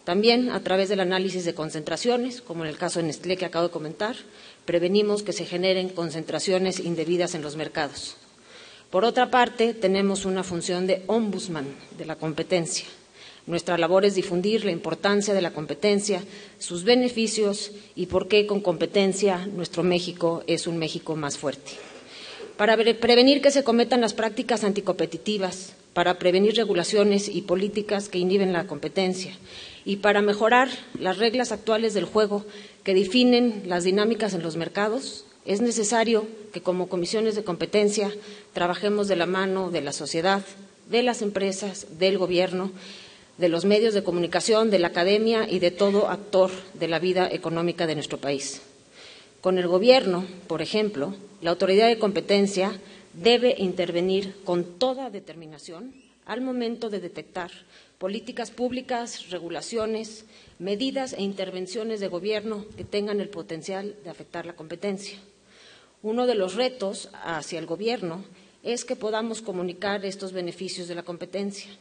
también a través del análisis de concentraciones, como en el caso de Nestlé que acabo de comentar, prevenimos que se generen concentraciones indebidas en los mercados. Por otra parte, tenemos una función de ombudsman de la competencia. Nuestra labor es difundir la importancia de la competencia, sus beneficios y por qué con competencia nuestro México es un México más fuerte. Para prevenir que se cometan las prácticas anticompetitivas, para prevenir regulaciones y políticas que inhiben la competencia y para mejorar las reglas actuales del juego que definen las dinámicas en los mercados, es necesario que como comisiones de competencia trabajemos de la mano de la sociedad, de las empresas, del gobierno, de los medios de comunicación, de la academia y de todo actor de la vida económica de nuestro país. Con el Gobierno, por ejemplo, la Autoridad de Competencia debe intervenir con toda determinación al momento de detectar políticas públicas, regulaciones, medidas e intervenciones de Gobierno que tengan el potencial de afectar la competencia. Uno de los retos hacia el Gobierno es que podamos comunicar estos beneficios de la competencia,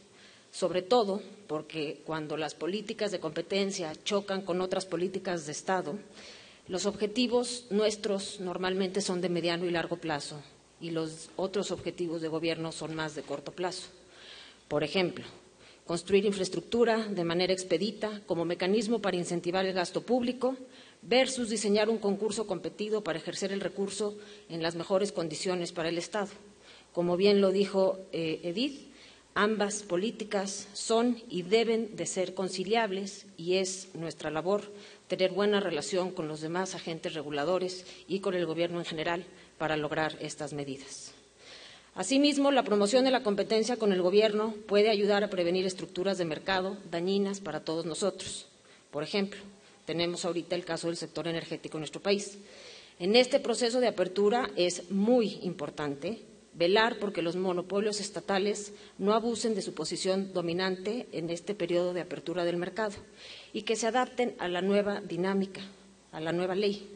sobre todo porque cuando las políticas de competencia chocan con otras políticas de Estado, los objetivos nuestros normalmente son de mediano y largo plazo y los otros objetivos de gobierno son más de corto plazo. Por ejemplo, construir infraestructura de manera expedita como mecanismo para incentivar el gasto público versus diseñar un concurso competido para ejercer el recurso en las mejores condiciones para el Estado. Como bien lo dijo Edith, ambas políticas son y deben de ser conciliables y es nuestra labor tener buena relación con los demás agentes reguladores y con el Gobierno en general para lograr estas medidas. Asimismo, la promoción de la competencia con el Gobierno puede ayudar a prevenir estructuras de mercado dañinas para todos nosotros. Por ejemplo, tenemos ahorita el caso del sector energético en nuestro país. En este proceso de apertura es muy importante velar porque los monopolios estatales no abusen de su posición dominante en este periodo de apertura del mercado y que se adapten a la nueva dinámica, a la nueva ley.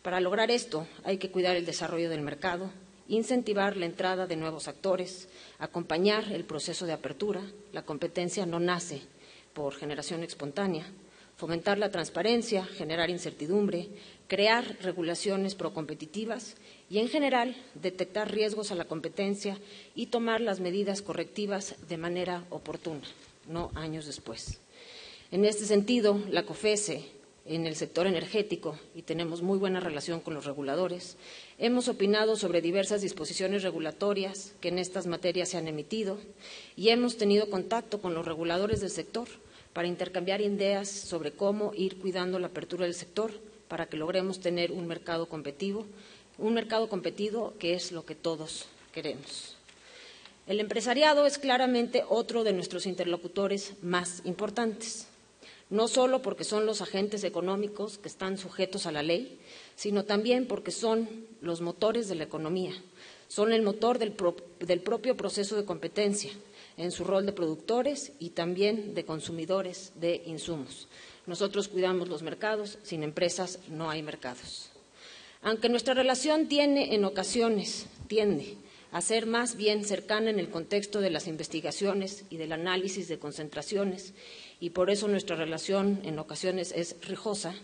Para lograr esto hay que cuidar el desarrollo del mercado, incentivar la entrada de nuevos actores, acompañar el proceso de apertura. La competencia no nace por generación espontánea, fomentar la transparencia, generar incertidumbre, crear regulaciones procompetitivas y, en general, detectar riesgos a la competencia y tomar las medidas correctivas de manera oportuna, no años después. En este sentido, la COFESE, en el sector energético, y tenemos muy buena relación con los reguladores, hemos opinado sobre diversas disposiciones regulatorias que en estas materias se han emitido y hemos tenido contacto con los reguladores del sector para intercambiar ideas sobre cómo ir cuidando la apertura del sector para que logremos tener un mercado competitivo que es lo que todos queremos. El empresariado es claramente otro de nuestros interlocutores más importantes, no solo porque son los agentes económicos que están sujetos a la ley, sino también porque son los motores de la economía, son el motor del propio proceso de competencia, en su rol de productores y también de consumidores de insumos. Nosotros cuidamos los mercados, sin empresas no hay mercados. Aunque nuestra relación tiende a ser más bien cercana en el contexto de las investigaciones y del análisis de concentraciones, y por eso nuestra relación en ocasiones es rijosa,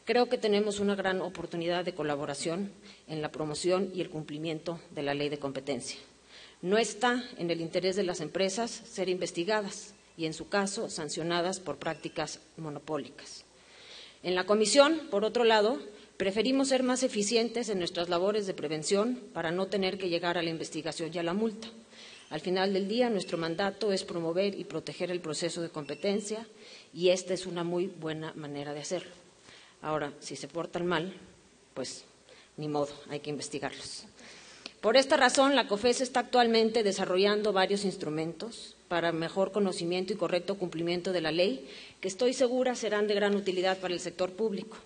creo que tenemos una gran oportunidad de colaboración en la promoción y el cumplimiento de la ley de competencia. No está en el interés de las empresas ser investigadas y, en su caso, sancionadas por prácticas monopólicas. En la Comisión, por otro lado, preferimos ser más eficientes en nuestras labores de prevención para no tener que llegar a la investigación y a la multa. Al final del día, nuestro mandato es promover y proteger el proceso de competencia y esta es una muy buena manera de hacerlo. Ahora, si se portan mal, pues ni modo, hay que investigarlos. Por esta razón, la COFESE está actualmente desarrollando varios instrumentos para mejor conocimiento y correcto cumplimiento de la ley, que estoy segura serán de gran utilidad para el sector público.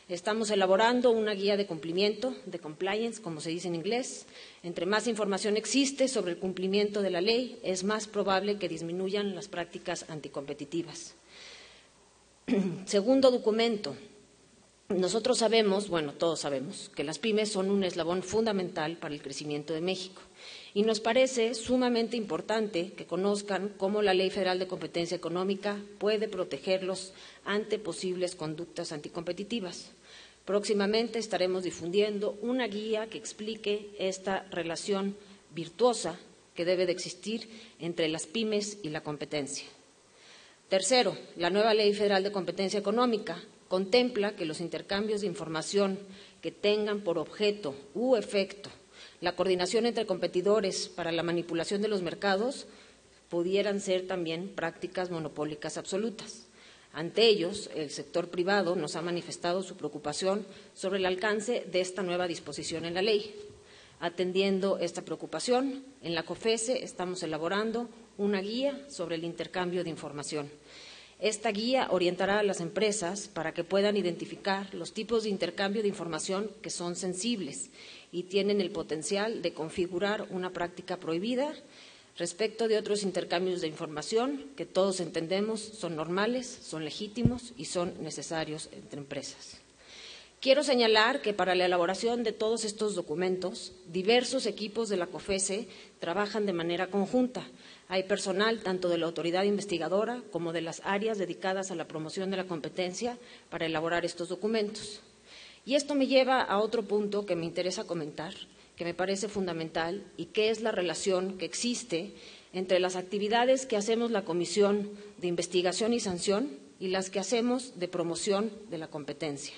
Estamos elaborando una guía de cumplimiento, de compliance, como se dice en inglés. Entre más información existe sobre el cumplimiento de la ley, es más probable que disminuyan las prácticas anticompetitivas. Segundo documento. Nosotros sabemos, bueno, todos sabemos, que las pymes son un eslabón fundamental para el crecimiento de México y nos parece sumamente importante que conozcan cómo la Ley Federal de Competencia Económica puede protegerlos ante posibles conductas anticompetitivas. Próximamente estaremos difundiendo una guía que explique esta relación virtuosa que debe de existir entre las pymes y la competencia. Tercero, la nueva Ley Federal de Competencia Económica contempla que los intercambios de información que tengan por objeto u efecto la coordinación entre competidores para la manipulación de los mercados pudieran ser también prácticas monopólicas absolutas. Ante ellos, el sector privado nos ha manifestado su preocupación sobre el alcance de esta nueva disposición en la ley. Atendiendo esta preocupación, en la COFESE estamos elaborando una guía sobre el intercambio de información. Esta guía orientará a las empresas para que puedan identificar los tipos de intercambio de información que son sensibles y tienen el potencial de configurar una práctica prohibida respecto de otros intercambios de información que todos entendemos son normales, son legítimos y son necesarios entre empresas. Quiero señalar que para la elaboración de todos estos documentos, diversos equipos de la COFESE trabajan de manera conjunta. Hay personal tanto de la autoridad investigadora como de las áreas dedicadas a la promoción de la competencia para elaborar estos documentos. Y esto me lleva a otro punto que me interesa comentar, que me parece fundamental y que es la relación que existe entre las actividades que hacemos la Comisión de Investigación y Sanción y las que hacemos de promoción de la competencia.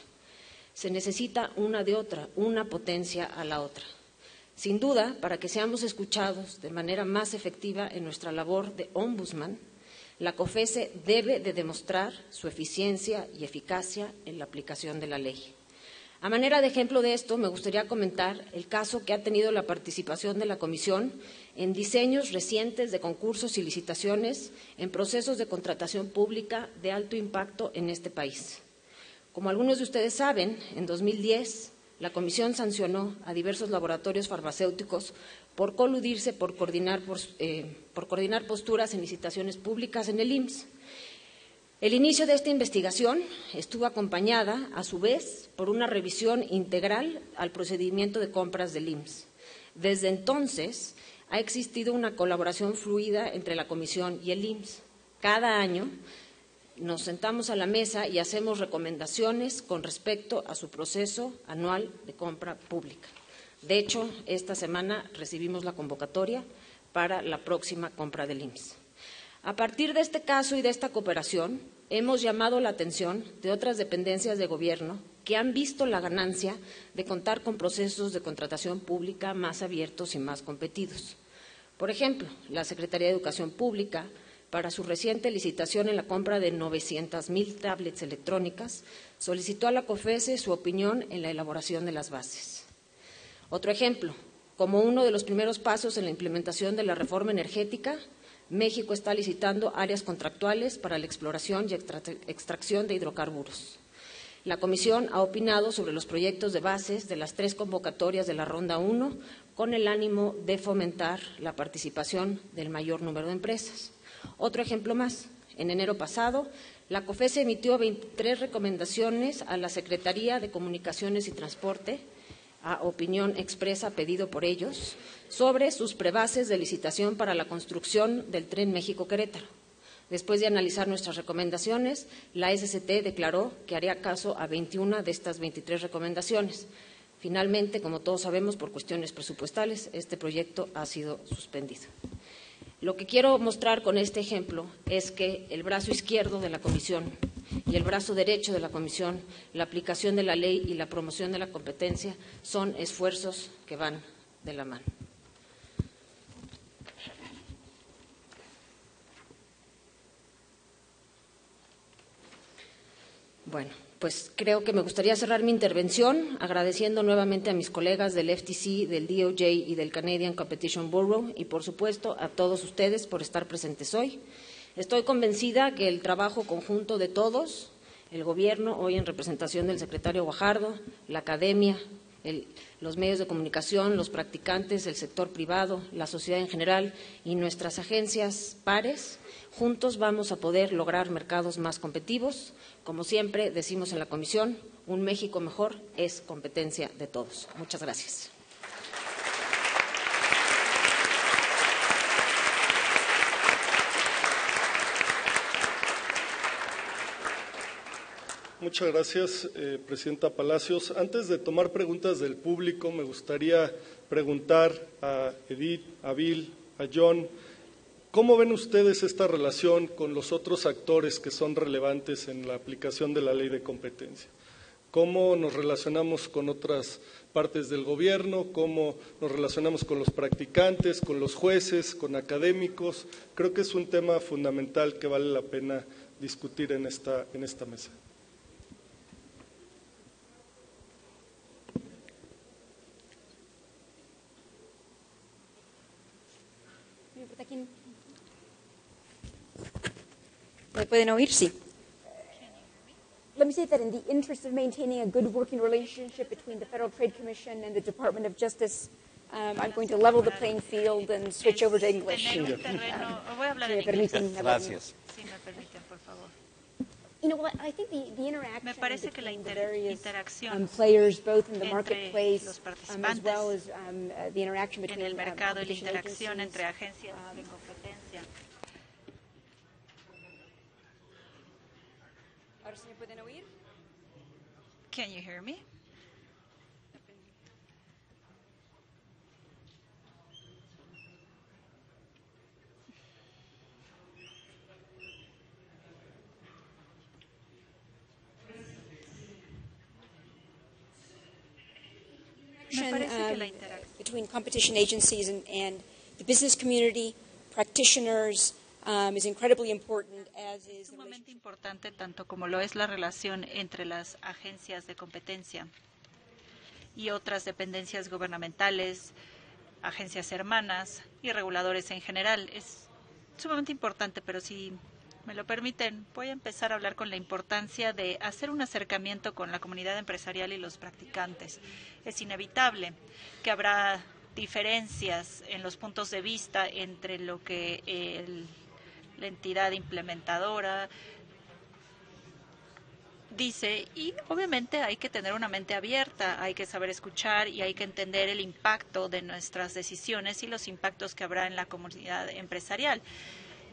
Se necesita una de otra, una potencia a la otra. Sin duda, para que seamos escuchados de manera más efectiva en nuestra labor de ombudsman, la COFESE debe de demostrar su eficiencia y eficacia en la aplicación de la ley. A manera de ejemplo de esto, me gustaría comentar el caso que ha tenido la participación de la Comisión en diseños recientes de concursos y licitaciones en procesos de contratación pública de alto impacto en este país. Como algunos de ustedes saben, en 2010 la Comisión sancionó a diversos laboratorios farmacéuticos por coludirse por coordinar posturas en licitaciones públicas en el IMSS. El inicio de esta investigación estuvo acompañada, a su vez, por una revisión integral al procedimiento de compras del IMSS. Desde entonces, ha existido una colaboración fluida entre la Comisión y el IMSS. Cada año nos sentamos a la mesa y hacemos recomendaciones con respecto a su proceso anual de compra pública. De hecho, esta semana recibimos la convocatoria para la próxima compra del IMSS. A partir de este caso y de esta cooperación, hemos llamado la atención de otras dependencias de gobierno que han visto la ganancia de contar con procesos de contratación pública más abiertos y más competidos. Por ejemplo, la Secretaría de Educación Pública, para su reciente licitación en la compra de 900,000 tablets electrónicas, solicitó a la COFESE su opinión en la elaboración de las bases. Otro ejemplo, como uno de los primeros pasos en la implementación de la reforma energética, México está licitando áreas contractuales para la exploración y extracción de hidrocarburos. La Comisión ha opinado sobre los proyectos de bases de las 3 convocatorias de la Ronda 1 con el ánimo de fomentar la participación del mayor número de empresas. Otro ejemplo más. En enero pasado, la COFESE emitió 23 recomendaciones a la Secretaría de Comunicaciones y Transporte, a opinión expresa pedido por ellos, sobre sus prebases de licitación para la construcción del Tren México-Querétaro. Después de analizar nuestras recomendaciones, la SCT declaró que haría caso a 21 de estas 23 recomendaciones. Finalmente, como todos sabemos, por cuestiones presupuestales, este proyecto ha sido suspendido. Lo que quiero mostrar con este ejemplo es que el brazo izquierdo de la Comisión y el brazo derecho de la Comisión, la aplicación de la ley y la promoción de la competencia, son esfuerzos que van de la mano. Bueno, pues creo que me gustaría cerrar mi intervención agradeciendo nuevamente a mis colegas del FTC, del DOJ y del Canadian Competition Bureau y, por supuesto, a todos ustedes por estar presentes hoy. Estoy convencida que el trabajo conjunto de todos, el Gobierno, hoy en representación del secretario Guajardo, la academia, los medios de comunicación, los practicantes, el sector privado, la sociedad en general y nuestras agencias pares, juntos vamos a poder lograr mercados más competitivos. Como siempre decimos en la Comisión, un México mejor es competencia de todos. Muchas gracias. Muchas gracias, Presidenta Palacios. Antes de tomar preguntas del público, me gustaría preguntar a Edith, a Bill, a John, ¿cómo ven ustedes esta relación con los otros actores que son relevantes en la aplicación de la ley de competencia? ¿Cómo nos relacionamos con otras partes del gobierno? ¿Cómo nos relacionamos con los practicantes, con los jueces, con académicos? Creo que es un tema fundamental que vale la pena discutir en esta mesa. ¿Me pueden oír? Sí. Let me say that in the interest of maintaining a good working relationship between the Federal Trade Commission and the Department of Justice, I'm going to level the playing field and switch over to English. Voy a hablar en inglés. Gracias. Si me permiten, por favor. You know what? I think the interaction Me parece que la between the various interacción players, both in the entre marketplace, los as well as the interaction en between el mercado y la competition interacción agencies, entre agencias de competencia. ¿Ahora sí me pueden oír? Can you hear me? Me parece que la interacción between competition agencies and the business community, practitioners, is incredibly important, as is the sumamente importante, tanto como lo es la relación entre las agencias de competencia y otras dependencias gubernamentales, agencias hermanas y reguladores en general. Es sumamente importante, pero si me lo permiten, voy a empezar a hablar con la importancia de hacer un acercamiento con la comunidad empresarial y los practicantes. Es inevitable que habrá diferencias en los puntos de vista entre lo que la entidad implementadora dice, y obviamente hay que tener una mente abierta, hay que saber escuchar y hay que entender el impacto de nuestras decisiones y los impactos que habrá en la comunidad empresarial.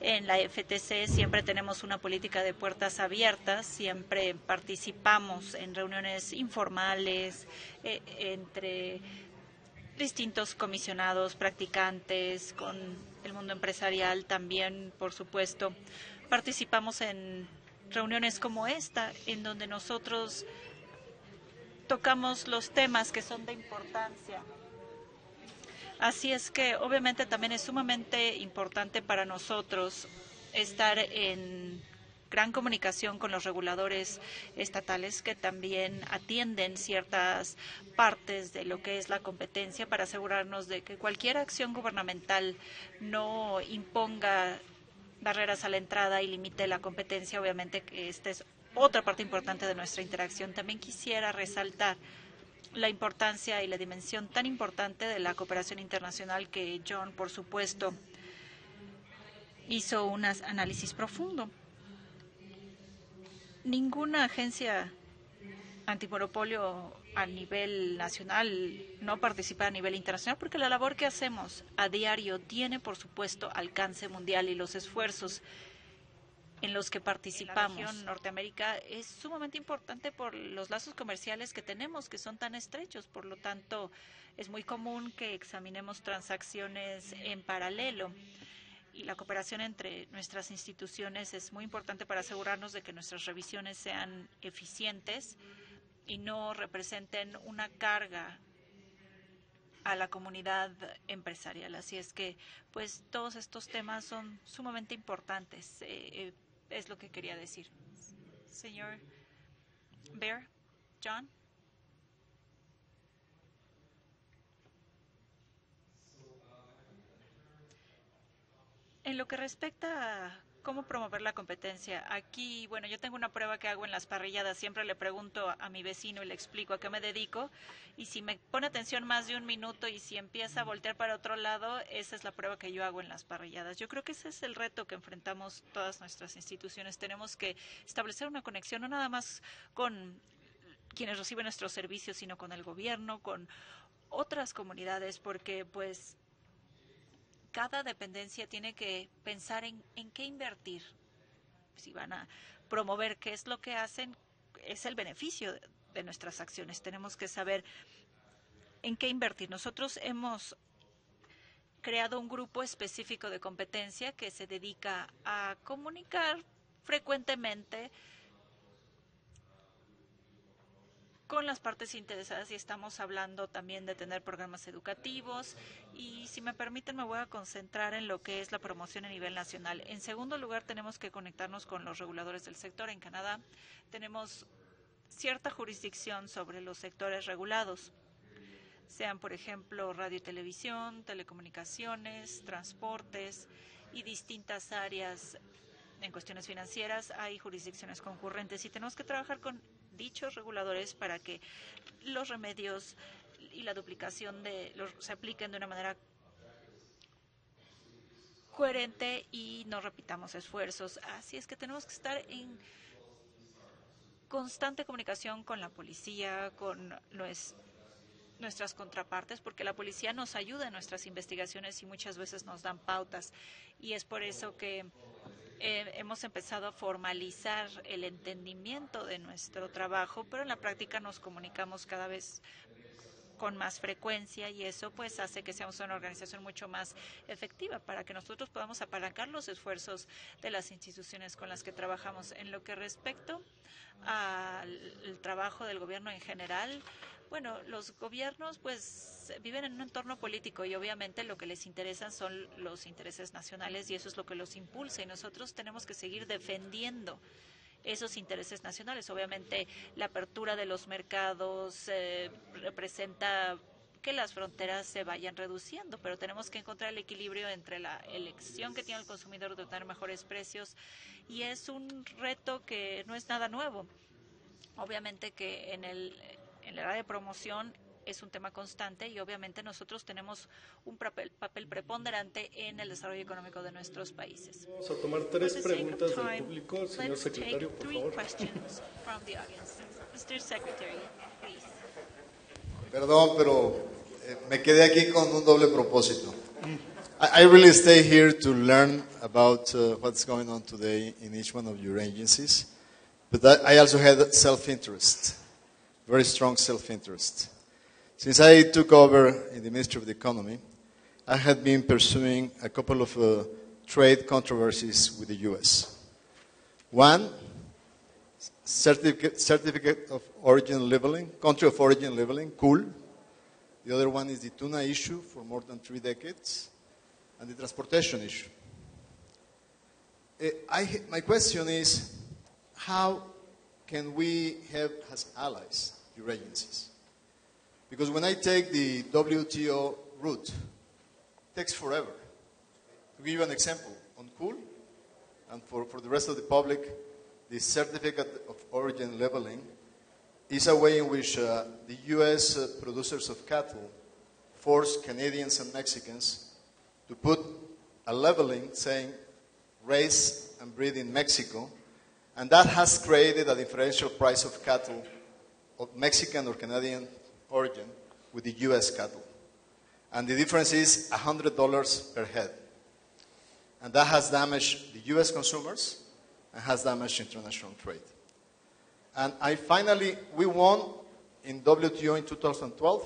En la FTC siempre tenemos una política de puertas abiertas, siempre participamos en reuniones informales entre distintos comisionados, practicantes, con el mundo empresarial también, por supuesto. Participamos en reuniones como esta, en donde nosotros tocamos los temas que son de importancia. Así es que obviamente también es sumamente importante para nosotros estar en gran comunicación con los reguladores estatales que también atienden ciertas partes de lo que es la competencia para asegurarnos de que cualquier acción gubernamental no imponga barreras a la entrada y limite la competencia. Obviamente que esta es otra parte importante de nuestra interacción. También quisiera resaltar la importancia y la dimensión tan importante de la cooperación internacional que John, por supuesto, hizo un análisis profundo. Ninguna agencia antimonopolio a nivel nacional no participa a nivel internacional porque la labor que hacemos a diario tiene, por supuesto, alcance mundial y los esfuerzos en los que participamos. En la región Norteamérica es sumamente importante por los lazos comerciales que tenemos, que son tan estrechos. Por lo tanto, es muy común que examinemos transacciones en paralelo. Y la cooperación entre nuestras instituciones es muy importante para asegurarnos de que nuestras revisiones sean eficientes y no representen una carga a la comunidad empresarial. Así es que, pues, todos estos temas son sumamente importantes. Es lo que quería decir. Señor Bear, John. En lo que respecta a cómo promover la competencia, aquí, bueno, yo tengo una prueba que hago en las parrilladas. Siempre le pregunto a mi vecino y le explico a qué me dedico. Y si me pone atención más de un minuto y si empieza a voltear para otro lado, esa es la prueba que yo hago en las parrilladas. Yo creo que ese es el reto que enfrentamos todas nuestras instituciones. Tenemos que establecer una conexión no nada más con quienes reciben nuestros servicios, sino con el gobierno, con otras comunidades, porque pues cada dependencia tiene que pensar en qué invertir. Si van a promover qué es lo que hacen, es el beneficio de nuestras acciones. Tenemos que saber en qué invertir. Nosotros hemos creado un grupo específico de competencia que se dedica a comunicar frecuentemente con las partes interesadas y estamos hablando también de tener programas educativos y si me permiten me voy a concentrar en lo que es la promoción a nivel nacional. En segundo lugar tenemos que conectarnos con los reguladores del sector. En Canadá tenemos cierta jurisdicción sobre los sectores regulados, sean por ejemplo radio y televisión, telecomunicaciones, transportes y distintas áreas. En cuestiones financieras hay jurisdicciones concurrentes y tenemos que trabajar con dichos reguladores para que los remedios y la duplicación se apliquen de una manera coherente y no repitamos esfuerzos. Así es que tenemos que estar en constante comunicación con la policía, con nuestras contrapartes, porque la policía nos ayuda en nuestras investigaciones y muchas veces nos dan pautas. Y es por eso que hemos empezado a formalizar el entendimiento de nuestro trabajo, pero en la práctica nos comunicamos cada vez con más frecuencia y eso pues hace que seamos una organización mucho más efectiva para que nosotros podamos apalancar los esfuerzos de las instituciones con las que trabajamos. En lo que respecta al trabajo del gobierno en general, bueno, los gobiernos pues viven en un entorno político y obviamente lo que les interesan son los intereses nacionales y eso es lo que los impulsa y nosotros tenemos que seguir defendiendo esos intereses nacionales. Obviamente la apertura de los mercados representa que las fronteras se vayan reduciendo, pero tenemos que encontrar el equilibrio entre la elección que tiene el consumidor de obtener mejores precios y es un reto que no es nada nuevo. Obviamente que en la área de promoción es un tema constante y obviamente nosotros tenemos un papel preponderante en el desarrollo económico de nuestros países. Vamos a tomar 3 preguntas del público. Señor secretario, por favor. Perdón, pero me quedé aquí con un doble propósito. I really stay here to learn about what's going on today in each one of your agencies, but I also had self-interest, very strong self-interest. Since I took over in the Ministry of the Economy, I had been pursuing a couple of trade controversies with the U.S. One, certificate of origin labeling, country of origin labeling, cool. The other one is the tuna issue for more than 3 decades, and the transportation issue. My question is, how can we have as allies your agencies? Because when I take the WTO route, it takes forever. To give you an example, on cool, and for the rest of the public, the certificate of origin labeling is a way in which the U.S. Producers of cattle force Canadians and Mexicans to put a labeling saying raised and bred in Mexico, and that has created a differential price of cattle of Mexican or Canadian origin with the U.S. cattle. And the difference is $100 per head. And that has damaged the U.S. consumers and has damaged international trade. And we won in WTO in 2012.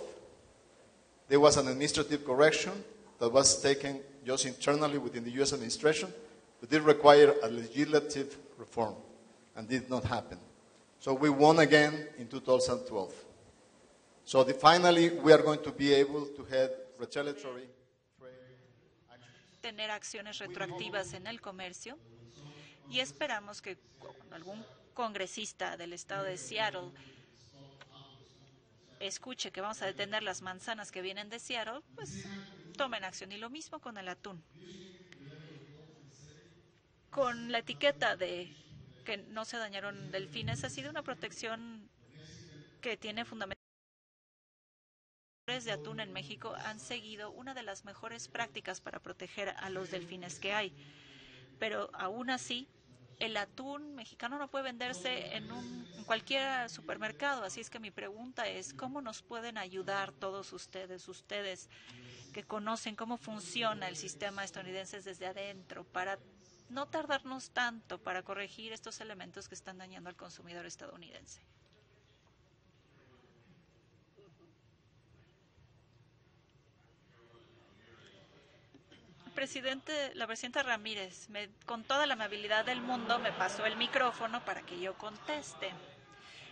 There was an administrative correction that was taken just internally within the U.S. administration, but it required a legislative reform, and did not happen. So we won again in 2012. So finally, we are going to be able to have retaliatory trade actions. Tener acciones retroactivas en el comercio y esperamos que cuando algún congresista del estado de Seattle escuche que vamos a detener las manzanas que vienen de Seattle, pues tomen acción. Y lo mismo con el atún. Con la etiqueta de que no se dañaron delfines, ha sido una protección que tiene fundamentos de atún en México han seguido una de las mejores prácticas para proteger a los delfines que hay. Pero aún así, el atún mexicano no puede venderse en cualquier supermercado. Así es que mi pregunta es, ¿cómo nos pueden ayudar todos ustedes que conocen cómo funciona el sistema estadounidense desde adentro, para no tardarnos tanto para corregir estos elementos que están dañando al consumidor estadounidense? La presidenta Ramírez, con toda la amabilidad del mundo, me pasó el micrófono para que yo conteste.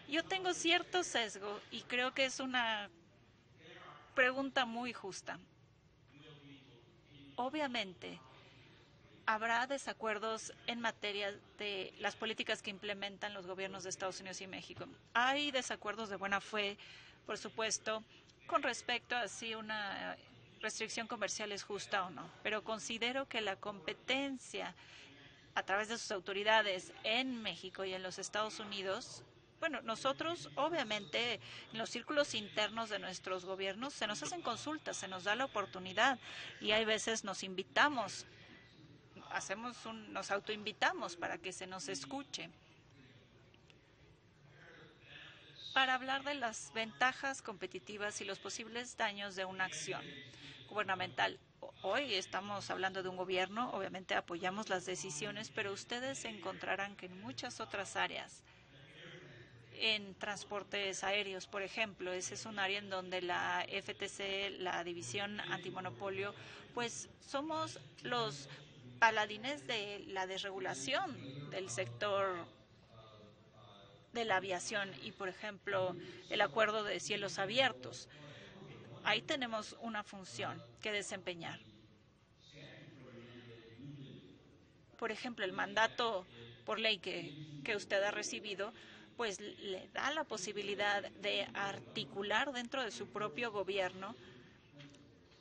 Yo tengo cierto sesgo y creo que es una pregunta muy justa. Obviamente, habrá desacuerdos en materia de las políticas que implementan los gobiernos de Estados Unidos y México. Hay desacuerdos de buena fe, por supuesto, con respecto a si una restricción comercial es justa o no, pero considero que la competencia a través de sus autoridades en México y en los Estados Unidos, bueno, nosotros obviamente en los círculos internos de nuestros gobiernos se nos hacen consultas, se nos da la oportunidad y hay veces nos invitamos, nos autoinvitamos para que se nos escuche, para hablar de las ventajas competitivas y los posibles daños de una acción gubernamental. Hoy estamos hablando de un gobierno, obviamente apoyamos las decisiones, pero ustedes encontrarán que en muchas otras áreas, en transportes aéreos, por ejemplo, ese es un área en donde la FTC, la División Antimonopolio, pues somos los paladines de la desregulación del sector de la aviación y, por ejemplo, el acuerdo de cielos abiertos. Ahí tenemos una función que desempeñar. Por ejemplo, el mandato por ley que usted ha recibido, pues le da la posibilidad de articular dentro de su propio gobierno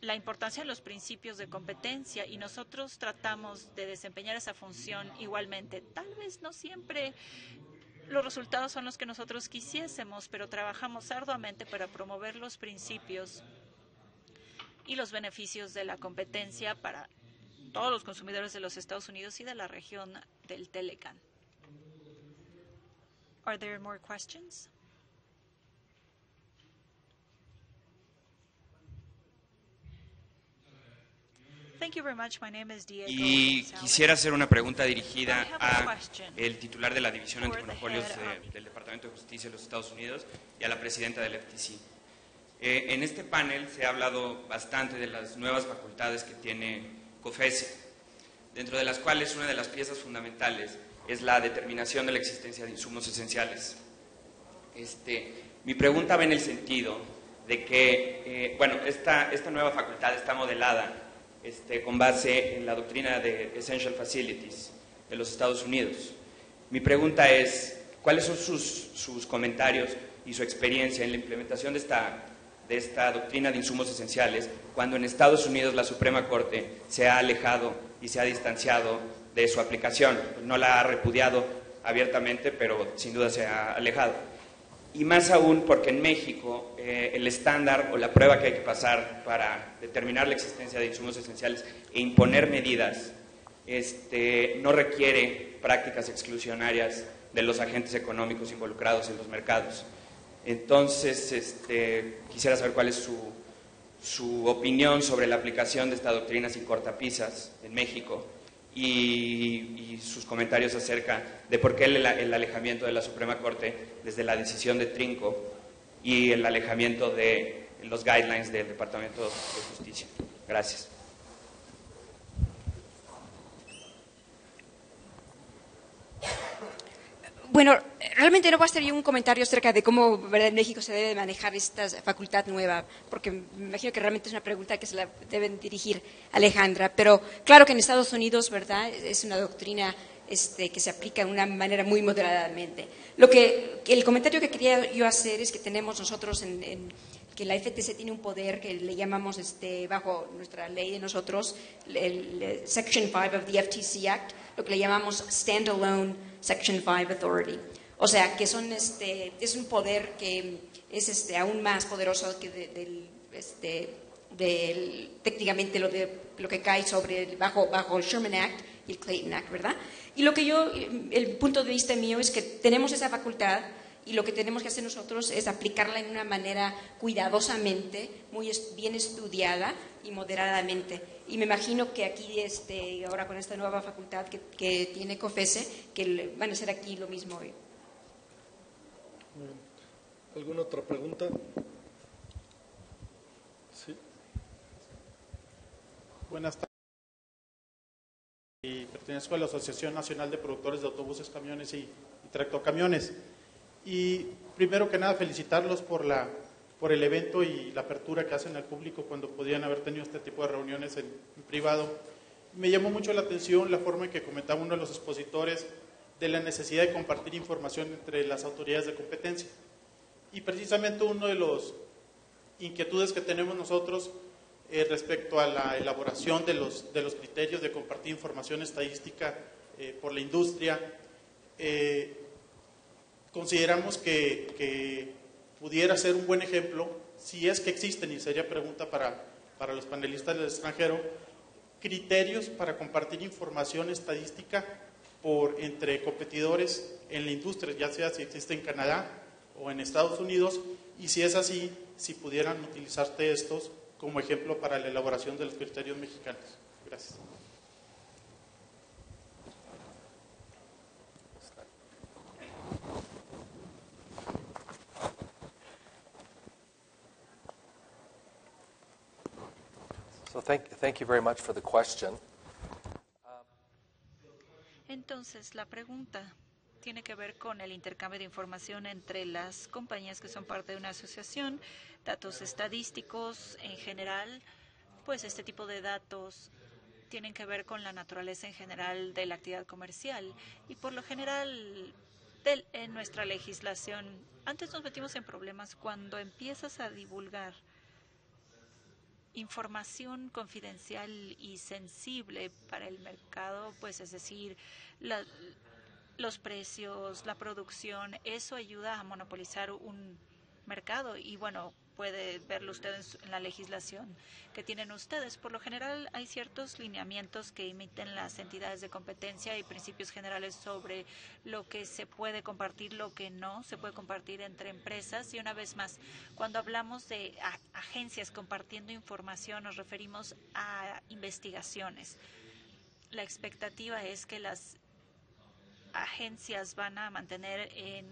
la importancia de los principios de competencia y nosotros tratamos de desempeñar esa función igualmente. Tal vez no siempre los resultados son los que nosotros quisiésemos, pero trabajamos arduamente para promover los principios y los beneficios de la competencia para todos los consumidores de los Estados Unidos y de la región del Telecán. Are there more questions? Thank you very much. My name is Diego Y González. quisiera hacer una pregunta dirigida a el titular de la División Antimonopolios del Departamento de Justicia de los Estados Unidos y a la presidenta del FTC. En este panel se ha hablado bastante de las nuevas facultades que tiene COFECE, dentro de las cuales una de las piezas fundamentales es la determinación de la existencia de insumos esenciales. Mi pregunta va en el sentido de que, esta nueva facultad está modelada con base en la doctrina de Essential Facilities de los Estados Unidos. Mi pregunta es, ¿cuáles son sus comentarios y su experiencia en la implementación de esta doctrina de insumos esenciales cuando en Estados Unidos la Suprema Corte se ha alejado y se ha distanciado de su aplicación? No la ha repudiado abiertamente, pero sin duda se ha alejado. Y más aún porque en México el estándar o la prueba que hay que pasar para determinar la existencia de insumos esenciales e imponer medidas no requiere prácticas exclusionarias de los agentes económicos involucrados en los mercados. Entonces, quisiera saber cuál es su opinión sobre la aplicación de esta doctrina sin cortapisas en México y sus comentarios acerca de por qué el alejamiento de la Suprema Corte desde la decisión de Trinco y el alejamiento de los guidelines del Departamento de Justicia. Gracias. Bueno, realmente no voy a hacer yo un comentario acerca de cómo en México se debe manejar esta facultad nueva, porque me imagino que realmente es una pregunta que se la deben dirigir a Alejandra. Pero claro que en Estados Unidos, ¿verdad?, es una doctrina que se aplica de una manera muy moderadamente. El comentario que quería yo hacer es que tenemos nosotros que la FTC tiene un poder que le llamamos bajo nuestra ley de nosotros, el Section 5 of the FTC Act, lo que le llamamos Standalone Section 5 Authority. O sea, que es un poder que es aún más poderoso que técnicamente lo que cae bajo el Sherman Act y el Clayton Act, ¿verdad? Y el punto de vista mío es que tenemos esa facultad y lo que tenemos que hacer nosotros es aplicarla en una manera cuidadosamente, muy bien estudiada y moderadamente. Y me imagino que aquí, ahora con esta nueva facultad que tiene COFESE, que van a hacer aquí lo mismo hoy. ¿Alguna otra pregunta? Sí. Buenas tardes. Y pertenezco a la Asociación Nacional de Productores de Autobuses, Camiones y Tractocamiones. Y primero que nada felicitarlos por el evento y la apertura que hacen al público cuando podían haber tenido este tipo de reuniones en privado. Me llamó mucho la atención la forma en que comentaba uno de los expositores de la necesidad de compartir información entre las autoridades de competencia. Y precisamente uno de los inquietudes que tenemos nosotros respecto a la elaboración de los criterios de compartir información estadística por la industria, consideramos que pudiera ser un buen ejemplo, si es que existen, y sería pregunta para los panelistas del extranjero, criterios para compartir información estadística entre competidores en la industria, ya sea si existe en Canadá o en Estados Unidos, y si es así, si pudieran utilizarse estos como ejemplo para la elaboración de los criterios mexicanos. Gracias. So thank you very much for the question. Entonces, la pregunta tiene que ver con el intercambio de información entre las compañías que son parte de una asociación, datos estadísticos en general, pues este tipo de datos tienen que ver con la naturaleza en general de la actividad comercial y por lo general en nuestra legislación. Antes nos metimos en problemas cuando empiezas a divulgar información confidencial y sensible para el mercado, pues es decir, los precios, la producción, eso ayuda a monopolizar un mercado y bueno, puede verlo ustedes en la legislación que tienen ustedes. Por lo general hay ciertos lineamientos que emiten las entidades de competencia y principios generales sobre lo que se puede compartir, lo que no se puede compartir entre empresas. Y una vez más, cuando hablamos de agencias compartiendo información, nos referimos a investigaciones. La expectativa es que las agencias van a mantener en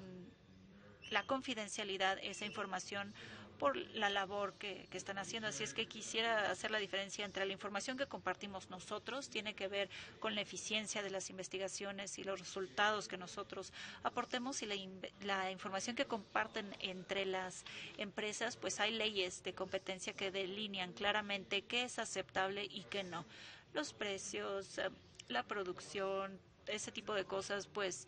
la confidencialidad esa información por la labor que están haciendo. Así es que quisiera hacer la diferencia entre la información que compartimos nosotros, tiene que ver con la eficiencia de las investigaciones y los resultados que nosotros aportemos, y la información que comparten entre las empresas, pues hay leyes de competencia que delinean claramente qué es aceptable y qué no. Los precios, la producción, ese tipo de cosas, pues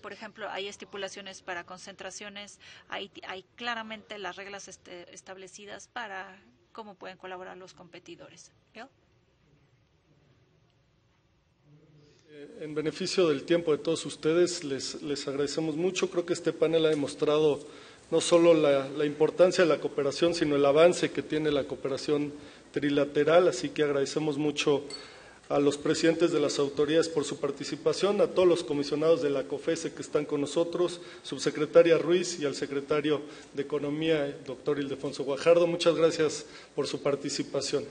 por ejemplo, hay estipulaciones para concentraciones, hay claramente las reglas establecidas para cómo pueden colaborar los competidores. ¿Bill? En beneficio del tiempo de todos ustedes, les agradecemos mucho. Creo que este panel ha demostrado no solo la importancia de la cooperación, sino el avance que tiene la cooperación trilateral, así que agradecemos mucho a los presidentes de las autoridades por su participación, a todos los comisionados de la COFESE que están con nosotros, subsecretaria Ruiz y al secretario de Economía, doctor Ildefonso Guajardo. Muchas gracias por su participación.